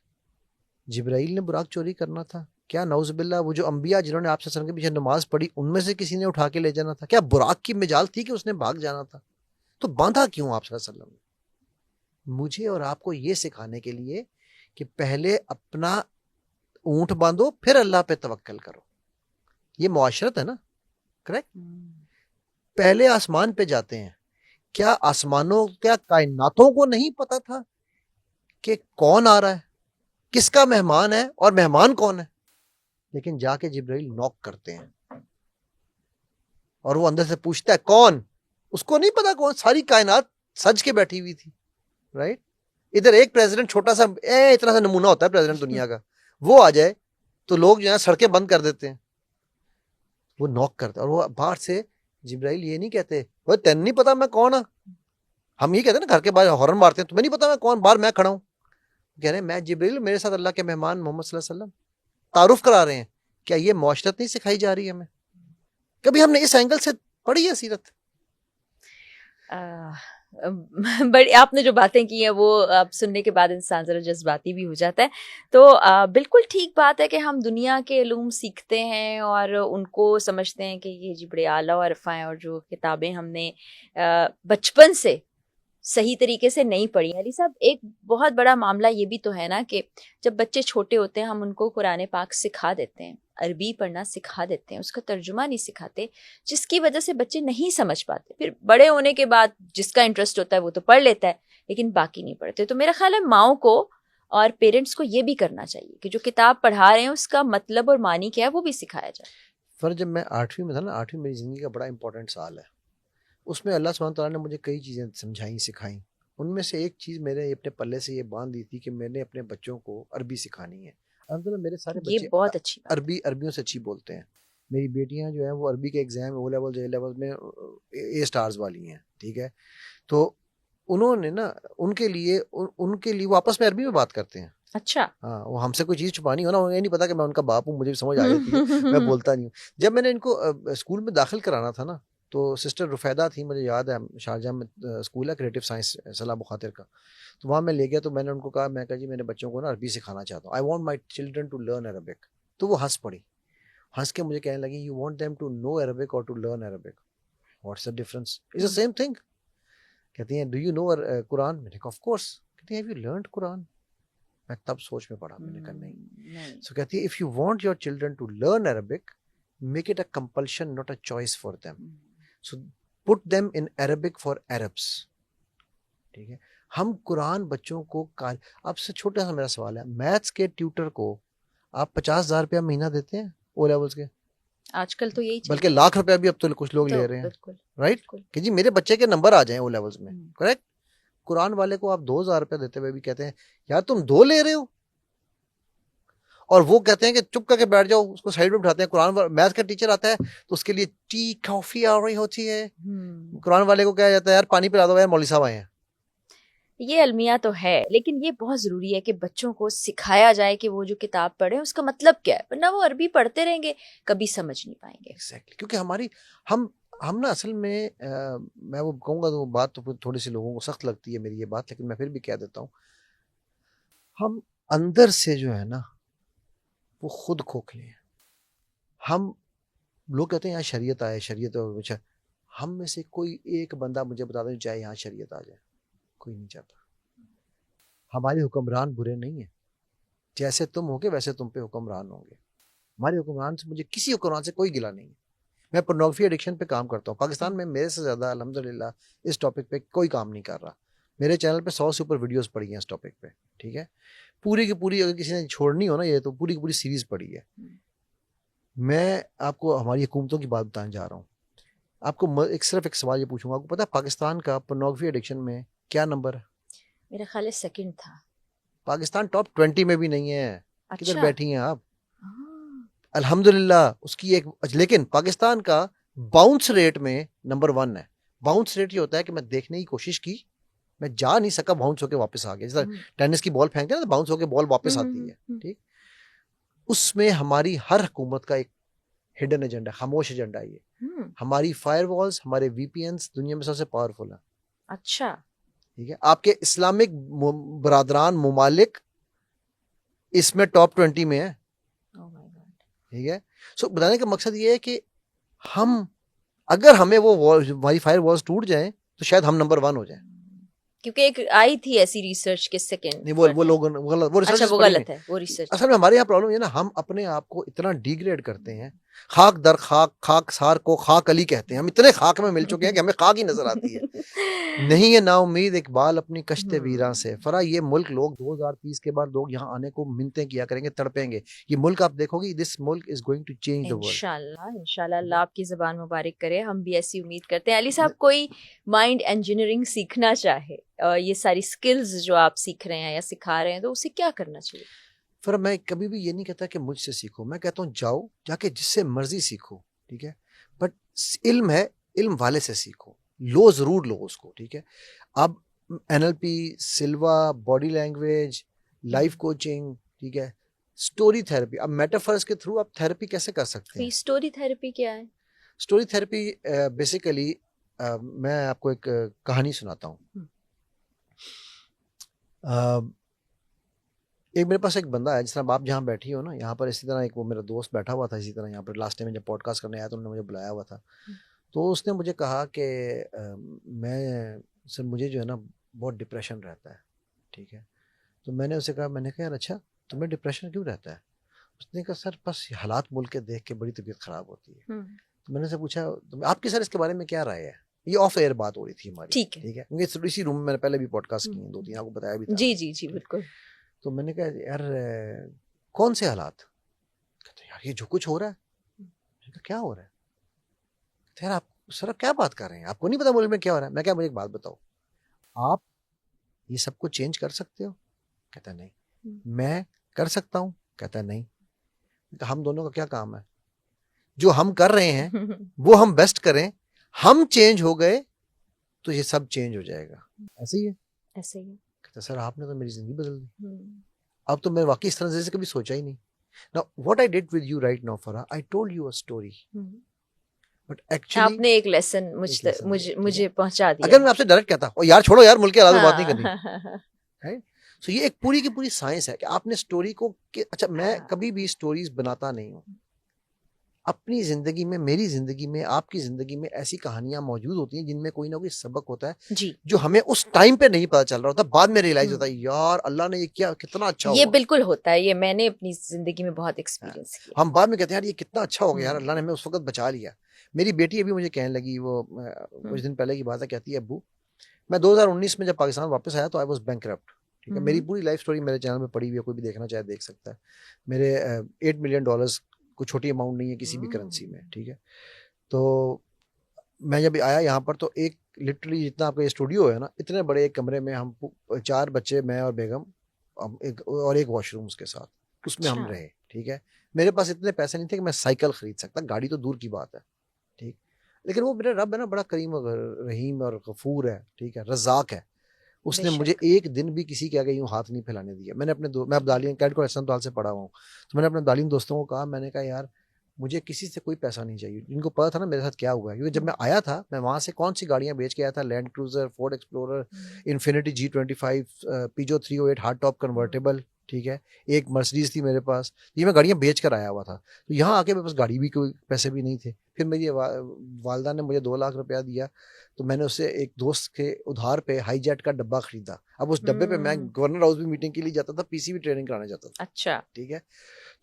जिब्राइल ने बुराक चोरी करना था? क्या नौज़ुबिल्लाह वो जो अंबिया जिन्होंने आपसे सल्लम के पीछे नमाज पढ़ी उनमें से किसी ने उठा के ले जाना था? क्या बुराक की मिजाल थी कि उसने भाग जाना था? तो बांधा क्यों आप सल्लम ने? मुझे और आपको ये सिखाने के लिए कि पहले अपना ऊंट बांधो फिर अल्लाह पे तवक्कल करो। ये मुआशरत है ना, करेक्ट? पहले आसमान पे जाते हैं। क्या आसमानों, क्या कायनातों को नहीं पता था कि कौन आ रहा है, किसका मेहमान है और मेहमान कौन है? लेकिन जाके जिब्राइल नॉक करते हैं और वो अंदर से पूछता है कौन? उसको नहीं पता कौन, सारी कायनात सज के बैठी हुई थी, राइट? इधर एक प्रेसिडेंट छोटा सा इतना सा नमूना होता है प्रेसिडेंट दुनिया का, वो आ जाए तो लोग जो है सड़कें बंद कर देते हैं। वो नॉक करते और वो बाहर से जिब्राइल ये नहीं कहते वो तेन नहीं पता मैं कौन? हम ये कहते हैं ना घर के बाहर हॉर्न मारते हैं, तुम्हें नहीं पता मैं कौन, बाहर मैं खड़ा हूं। कह रहे हैं मैं जिब्राइल, मेरे साथ अल्लाह के मेहमान मोहम्मद सल्लल्लाहु अलैहि वसल्लम तारुफ करा रहे हैं। क्या ये मुआशरत नहीं सिखाई जा रही है हमें? कभी हमने इस एंगल से पढ़ी है सीरत? बड़ी आपने जो बातें की हैं वो अब सुनने के बाद इंसान ज़रा जज्बाती भी हो जाता है। तो बिल्कुल ठीक बात है कि हम दुनिया के इल्म सीखते हैं और उनको समझते हैं कि ये जी बड़े आला और अरफ़ा हैं, और जो किताबें हमने बचपन से सही तरीके से नहीं पढ़ी। अली साहब, एक बहुत बड़ा मामला ये भी तो है ना कि जब बच्चे छोटे होते हैं हम उनको कुरान पाक सिखा देते हैं, अरबी पढ़ना सिखा देते हैं, उसका तर्जुमा नहीं सिखाते, जिसकी वजह से बच्चे नहीं समझ पाते। फिर बड़े होने के बाद जिसका इंटरेस्ट होता है वो तो पढ़ लेता है, लेकिन बाकी नहीं पढ़ते। तो मेरा ख्याल है माओ को और पेरेंट्स को ये भी करना चाहिए कि जो किताब पढ़ा रहे हैं उसका मतलब और मानी क्या है वो भी सिखाया जाए। फिर जब मैं 8वीं में था ना, 8वीं मेरी ज़िंदगी का बड़ा इंपॉर्टेंट साल है। उसमें अल्लाह सुब्हान तआला ने मुझे कई चीज़ें समझाई, सिखाई। उनमें से एक चीज़ मैंने अपने पल्ले से ये बांध दी थी कि मैंने अपने बच्चों को अरबी सिखानी है। अल्हम्दुलिल्लाह मेरे सारे ये बच्चे बहुत अच्छी बात अरबियों से अच्छी बोलते हैं। मेरी बेटियां जो हैं वो अरबी के एग्ज़ाम ओ लेवल जे लेवल में ए स्टार्स वाली हैं, ठीक है। तो उन्होंने ना उनके लिए वो आपस में अरबी में बात करते हैं। अच्छा। हाँ, वो हमसे कोई चीज़ छुपानी हो ना, उन्हें नहीं पता कि मैं उनका बाप हूँ, मुझे भी समझ आ जाती है। मैं बोलता नहीं हूँ। जब मैंने इनको स्कूल में दाखिल कराना था ना, तो सिस्टर रुफैदा थी, मुझे याद है, शारजाह में स्कूल है क्रिएटिव साइंस सलाह बुखातिर का, तो वहाँ मैं ले गया। तो मैंने उनको कहा, मैं कहा जी मेरे बच्चों को ना अरबी सिखाना चाहता हूँ, I want my children to learn Arabic. तो वो हंस पड़ी, हंस के मुझे कहने लगी, you want them to know Arabic or to learn Arabic, what's the difference, is the same thing. कहती हैं, डू यू नो कुरान? मैंने कहा ऑफ कोर्स। कहती हैं, हैव यू लर्नड कुरान? मैं तब सोच में पड़ा, मैंने कहा नहीं। सो कहती है, if you want your children to learn Arabic, make it a compulsion, not a choice for them. So put them in Arabic for Arabs. ठीक है, हम कुरान बच्चों को आपसे छोटा सा मेरा सवाल है, मैथ्स के ट्यूटर को आप 50,000 रुपया महीना देते हैं ओ लेवल्स के? आजकल तो यही, बल्कि लाख रुपया भी अब तो कुछ लोग ले रहे हैं, राइट, कि जी मेरे बच्चे के नंबर आ जाएं ओ लेवल्स में, करेक्ट। कुरान वाले को आप 2,000 रुपया देते हुए भी कहते हैं यार तुम 2 ले रहे हो, और वो कहते हैं कि चुप करके बैठ जाओ, उसको साइड में बिठाते हैं। कुरान मैथ का टीचर आता है तो उसके लिए टी कॉफी आ रही होती है, कुरान वाले को कहा जाता है यार पानी पिला दो यार, मौलवी साहब आए हैं। ये अलमिया तो है, लेकिन ये बहुत जरूरी है कि बच्चों को सिखाया जाए कि वो जो किताब पढ़े उसका मतलब क्या है, वरना वो अरबी पढ़ते रहेंगे, कभी समझ नहीं पाएंगे। Exactly. क्योंकि हमारी हम ना असल में मैं वो कहूँगा तो बात तो थोड़ी सी लोगों को सख्त लगती है मेरी ये बात, लेकिन मैं फिर भी कह देता हूँ, हम अंदर से जो है ना वो खुद खोखले हैं। हम लोग कहते हैं यहाँ शरीयत आए, शरीयत अच्छा, हम में से कोई एक बंदा मुझे बता दे चाहे यहाँ शरीयत आ जाए, कोई नहीं चाहता। हमारे हुक्मरान बुरे नहीं है, जैसे तुम होगे वैसे तुम पे हुक्मरान होंगे। हमारे हुक्मरान से, मुझे किसी हुक्मरान से कोई गिला नहीं है। मैं पोर्नोग्राफी एडिक्शन पे काम करता हूँ पाकिस्तान में, मेरे से ज़्यादा अल्हम्दुलिल्लाह इस टॉपिक पे कोई काम नहीं कर रहा। मेरे चैनल पे 100 से ऊपर वीडियोस पड़ी हैं इस टॉपिक पे, ठीक है, पूरी की पूरी, अगर किसी ने छोड़नी हो ना ये, तो पूरी की पूरी सीरीज पड़ी है। मैं आपको हमारी हुकूमतों की बात बताने जा रहा हूँ। आपको सिर्फ एक सवाल ये पूछूंगा, आपको पता है पाकिस्तान का पोर्नोग्राफी एडिक्शन में क्या नंबर है? मेरा ख्याल है सेकंड था। पाकिस्तान टॉप 20 में भी नहीं है। अच्छा। किधर बैठी हैं आप? अल्हम्दुलिल्लाह उसकी एक, लेकिन पाकिस्तान का बाउंस रेट में नंबर 1 है। बाउंस रेट ये होता है कि मैं देखने की कोशिश की, मैं जा नहीं सका, बाउंस होके वापस आ गया। जैसे टेनिस की बॉल फेंकते हैं ना, बाउंस होके बॉल वापस आती है, ठीक। उसमें हमारी हर हुकूमत का एक हिडन एजेंडा, खामोश एजेंडा है ये। हमारी फायरवॉल्स, हमारे वीपीएन्स दुनिया में सबसे पावरफुल है। अच्छा, ठीक है, आपके इस्लामिक बरादरान मुमालिक इसमें टॉप 20 में है। ठीक है, सो बताने का मकसद ये है कि हम, अगर हमें वो हमारी फायर वॉल्स टूट जाएं तो शायद हम नंबर 1 हो जाएं। क्योंकि एक आई थी ऐसी रिसर्च के सेकंड, नहीं वो लोग वो रिसर्च, अच्छा वो गलत है वो रिसर्च। असल में हमारे यहाँ प्रॉब्लम ये ना, हम अपने आप को इतना डिग्रेड करते हैं, खाक दर खाक, खाक सार को खाक अली कहते हैं। हम इतने खाक में मिल चुके हैं कि हमें खाक ही नजर आती है। नहीं है ना उम्मीद इकबाल अपनी कश्ते वीरा से। फरा ये मुल्क, लोग 2030 के बाद लोग यहाँ आने को मिन्नतें किया करेंगे, तड़पेंगे। ये मुल्क आप देखोगे, दिस मुल्क is going to change the world. इंशाल्लाह, इंशाल्लाह, अल्लाह आपकी ज़बान मुबारक करे, हम भी ऐसी उम्मीद करते हैं। अली साहब, कोई माइंड इंजीनियरिंग सीखना चाहे, ये सारी स्किल्स जो आप सीख रहे हैं या सिखा रहे हैं, तो उसे क्या करना चाहिए? फिर मैं कभी भी ये नहीं कहता कि मुझसे सीखो, मैं कहता हूँ जाओ जाके जिससे मर्जी सीखो, ठीक है, बट इल्म है, इल्म वाले से सीखो, लो जरूर लो उसको, ठीक है। अब NLP, सिल्वा, बॉडी लैंग्वेज, लाइफ कोचिंग, ठीक है, स्टोरी थेरेपी। अब मेटाफर्स के थ्रू आप थेरेपी कैसे कर सकते हैं? स्टोरी थेरेपी क्या है? स्टोरी थेरेपी बेसिकली, मैं आपको एक कहानी सुनाता हूँ। एक मेरे पास एक बंदा है, जिस तरह आप जहाँ बैठी हो ना, यहाँ पर इसी तरह एक वो मेरा दोस्त बैठा हुआ था इसी तरह यहाँ पर। लास्ट टाइम जब पॉडकास्ट करने आया तो उन्होंने मुझे बुलाया हुआ था, तो उसने मुझे कहा कि मैं सर, मुझे जो है ना बहुत डिप्रेशन रहता है, ठीक है। तो मैंने उसे कहा, मैंने कहा यार अच्छा तुम्हें डिप्रेशन क्यों रहता है? उसने कहा सर बस हालात मुल्क के देख के बड़ी तबीयत खराब होती है। तो मैंने उसे पूछा तो आपकी सर इसके बारे में क्या राय है? ये ऑफ एयर बात हो रही थी हमारी, ठीक है, क्योंकि इसी रूम में मैंने पहले भी पॉडकास्ट की 2-3, आपको बताया भी था। जी जी जी बिल्कुल। तो मैंने कहा यार कौन से हालात? कहते यार ये जो कुछ हो रहा है। तो क्या हो रहा है? यार आप सर आप क्या बात कर रहे हैं, आपको नहीं पता मुल्क में क्या हो रहा है? मैं क्या, मुझे एक बात बताओ, आप ये सब कुछ चेंज कर सकते हो? कहता नहीं। मैं कर सकता हूँ? कहता नहीं। तो हम दोनों का क्या काम है? जो हम कर रहे हैं वो हम बेस्ट करें, हम चेंज हो गए तो ये सब चेंज हो जाएगा। ऐसे ही है, ऐसे ही है। कहता सर आपने तो मेरी जिंदगी बदल दी। अब तो मैं वाकई इस तरह से कभी सोचा ही नहीं। Now what I did with you right now, Farah, I told you a story. But actually आपने एक लेसन मुझे पहुंचा दिया। अगर मैं आपसे डायरेक्ट कहता हूँ यार छोड़ो यार, मुल्क के हालात बात नहीं करनी, हाँ, राइट? सो ये एक पूरी की पूरी साइंस है कि आपने स्टोरी को अच्छा, मैं कभी भी स्टोरीज बनाता नहीं हूँ। अपनी जिंदगी में, मेरी जिंदगी में, आपकी जिंदगी में ऐसी कहानियां मौजूद होती हैं जिनमें कोई ना कोई सबक होता है जी, जो हमें उस टाइम पे नहीं पता चल रहा होता, बाद में रियलाइज होता है यार अल्लाह ने ये किया, कितना अच्छा ये हुआ। बिल्कुल होता है, ये मैंने अपनी जिंदगी में बहुत एक्सपीरियंस किया। हम बाद में कहते हैं यार ये कितना अच्छा हो गया यार, अल्लाह ने हमें उस वक्त बचा लिया। मेरी बेटी अभी मुझे कहने लगी, वो कुछ दिन पहले की बात है, कहती है अब्बू मैं 2019 में जब पाकिस्तान वापस आया तो आई वाज बैंकरप्ट, ठीक है। मेरी पूरी लाइफ स्टोरी मेरे चैनल में पड़ी हुई है, कोई भी देखना चाहे देख सकता है। मेरे $8 मिलियन कोई छोटी अमाउंट नहीं है किसी भी करेंसी में, ठीक है। तो मैं जब आया यहाँ पर तो एक लिटरली जितना आपका ये स्टूडियो है ना, इतने बड़े एक कमरे में हम 4 बच्चे, मैं और बेगम, एक वॉशरूम उसके साथ, उसमें हम रहे, ठीक है। मेरे पास इतने पैसे नहीं थे कि मैं साइकिल खरीद सकता, गाड़ी तो दूर की बात है, ठीक। लेकिन वो मेरा रब है ना, बड़ा करीम और रहीम और गफूर है, ठीक है, रज़ाक है। उसने मुझे एक दिन भी किसी के आगे यूं हाथ नहीं फैलाने दिया। मैंने अपने मैं अब्दालियन कैट को एहसन से पढ़ा हूँ, तो मैंने अपने अब्दालियन दोस्तों को कहा, मैंने कहा यार मुझे किसी से कोई पैसा नहीं चाहिए। जिनको पता था ना मेरे साथ क्या हुआ है, क्योंकि जब मैं आया था, मैं वहां से कौन सी गाड़ियां बेच के आया था, land cruiser, Ford explorer, infinity G25, Peugeot 308 hard top convertible, ठीक है, एक मर्सिडीज थी मेरे पास। ये मैं गाड़ियां बेच कर आया हुआ था। तो यहाँ आके मेरे पास गाड़ी भी, कोई पैसे भी नहीं थे। फिर मेरी वालदा ने मुझे 2 लाख रुपया दिया, तो मैंने उससे एक दोस्त के उधार पे हाई जेट का डब्बा खरीदा। अब उस डब्बे पे मैं गवर्नर हाउस भी मीटिंग के लिए जाता था, पीसी भी ट्रेनिंग कराने जाता था, अच्छा, ठीक है।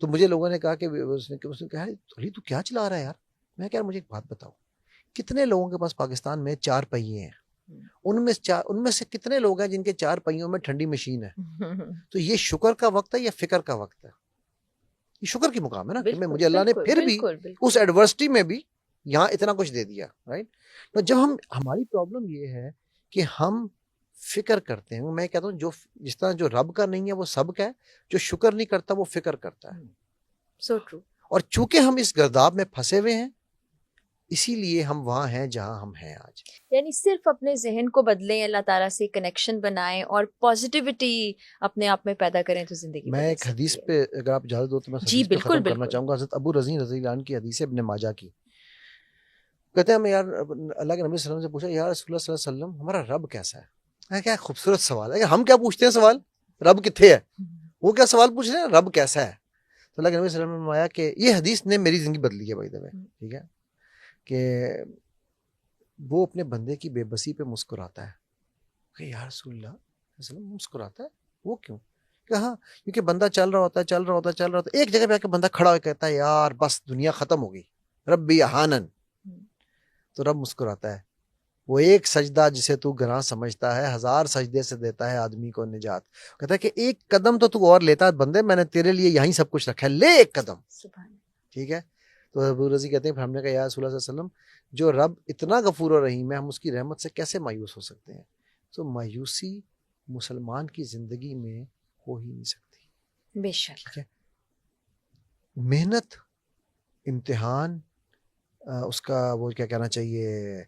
तो मुझे लोगों ने कहा कि उसने कहा अली तू क्या चला रहा है यार। मैं कह, मुझे एक बात बताओ, कितने लोगों के पास पाकिस्तान में 4 पहिए हैं? उनमें से कितने लोग हैं जिनके 4 पहियों में ठंडी मशीन है? तो ये शुक्र का वक्त है या फिक्र का वक्त है? ये शुक्र की मुकाम है ना कि मैं, मुझे अल्लाह ने फिर भी उस एडवर्सिटी में भी यहाँ इतना कुछ दे दिया, राइट। तो जब हमारी प्रॉब्लम ये है कि हम फिक्र करते हैं। मैं कहता हूँ जो जिस तरह जो रब का नहीं है वो सब का है, जो शुक्र नहीं करता वो फिक्र करता है। So true. और चूंकि हम इस गर्दाब में फंसे हुए हैं, इसीलिए हम वहां हैं जहां हम हैं आज। यानी सिर्फ अपने जहन को बदलें, अल्लाह ताला से कनेक्शन बनाएं और पॉजिटिविटी अपने आप में पैदा करें तो जिंदगी मैं बदल एक हदीस सकती है। पे, अगर आप इजाजत दो तो मैं जी हदीस पे बिल्कुल खत्म करना बिल्कुल। चाहूंगा। हज़रत अबू रज़ी रज़ियल्लाहु अन्हु की हदीस है, इब्न माजा की। कहते हैं, मैं यार अल्लाह के नबी सल्लल्लाहु अलैहि वसल्लम से पूछा, यार रसूलुल्लाह सल्लल्लाहु अलैहि वसल्लम हमारा रब कैसा है? क्या खूबसूरत सवाल है। हम क्या पूछते हैं सवाल, रब किथे है? वो क्या सवाल पूछ रहे हैं, रब कैसा है? तो अल्लाह के नबी सल्लल्लाहु अलैहि वसल्लम ने आया कि ये हदीस ने मेरी जिंदगी बदली है, भाई दबे, ठीक है, कि वो अपने बंदे की बेबसी पे मुस्कुराता है। यार रसूलुल्लाह मुस्कुराता है, वो क्यों? कहा क्योंकि बंदा चल रहा होता है, एक जगह पे आके बंदा खड़ा होकर कहता है यार बस दुनिया खत्म हो गई, रब्बी अहानन। तो रब मुस्कुराता है, वो एक सजदा जिसे तू गुनाह समझता है 1000 सजदे से देता है आदमी को निजात। कहता है कि एक कदम तो तू और लेता है बंदे, मैंने तेरे लिए यहीं सब कुछ रखा है, ले एक कदम, ठीक है। तो अबू रज़ी कहते हैं, फिर हमने कहा या रसूल अल्लाह सल्लल्लाहु अलैहि वसल्लम, जो रब इतना गफूर और रहीम है, हम उसकी रहमत से कैसे मायूस हो सकते हैं? तो मायूसी मुसलमान की जिंदगी में हो ही नहीं सकती। बेशक, ठीक है। मेहनत, इम्तिहान, उसका वो क्या कहना चाहिए,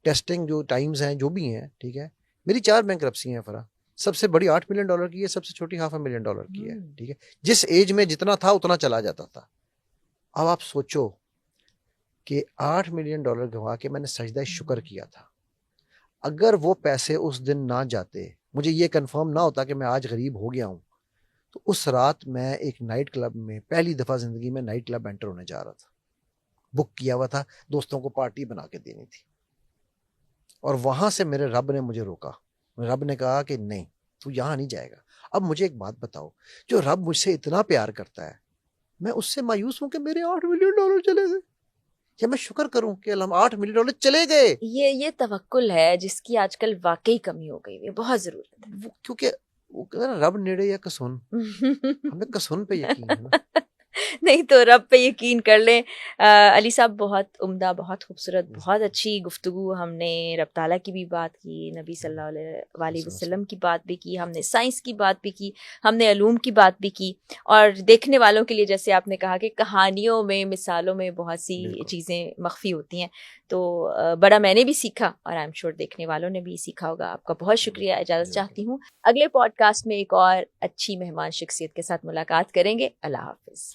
टेस्टिंग जो टाइम्स हैं जो भी हैं, ठीक है। मेरी 4 बैंकरप्सी हैं फरा, सबसे बड़ी $8 मिलियन की है, सबसे छोटी $500,000 की है, ठीक है। जिस एज में जितना था उतना चला जाता था। अब आप सोचो कि $8 मिलियन गंवा के मैंने सजदा शुक्र किया था। अगर वो पैसे उस दिन ना जाते, मुझे ये कंफर्म ना होता कि मैं आज गरीब हो गया हूं, तो उस रात मैं एक नाइट क्लब में पहली दफा जिंदगी में नाइट क्लब एंटर होने जा रहा था। बुक किया हुआ था, दोस्तों को पार्टी बना के देनी थी। और वहां से मेरे रब ने मुझे रोका। रब ने कहा कि नहीं, तू यहां नहीं जाएगा। अब मुझे एक बात बताओ, जो रब मुझसे इतना प्यार करता है, मैं उससे मायूस हूं कि मेरे $8 मिलियन चले गए, या मैं शुक्र करूं कि $8 मिलियन चले गए? ये तवक्कुल है जिसकी आजकल वाकई कमी हो गई है, बहुत जरूरत है। क्योंकि वो कहते हैं ना, रब नेड़े या कसून, हमें कसून पे यकीन है ना। नहीं तो रब पे यकीन कर लें। अली साहब, बहुत उम्दा, बहुत खूबसूरत, बहुत अच्छी गुफ्तगू। हमने रब ताला की भी बात की, नबी सल्लल्लाहु अलैहि वसल्लम की बात भी की, हमने साइंस की बात भी की, हमने अलूम की बात भी की। और देखने वालों के लिए, जैसे आपने कहा कि कहानियों में, मिसालों में बहुत सी चीज़ें मख्फी होती हैं, तो बड़ा मैंने भी सीखा और आई एम श्योर देखने वालों ने भी सीखा होगा। आपका बहुत शुक्रिया। इजाज़त चाहती हूँ। अगले पॉडकास्ट में एक और अच्छी मेहमान शख्सियत के साथ मुलाकात करेंगे। अल्लाह हाफिज़।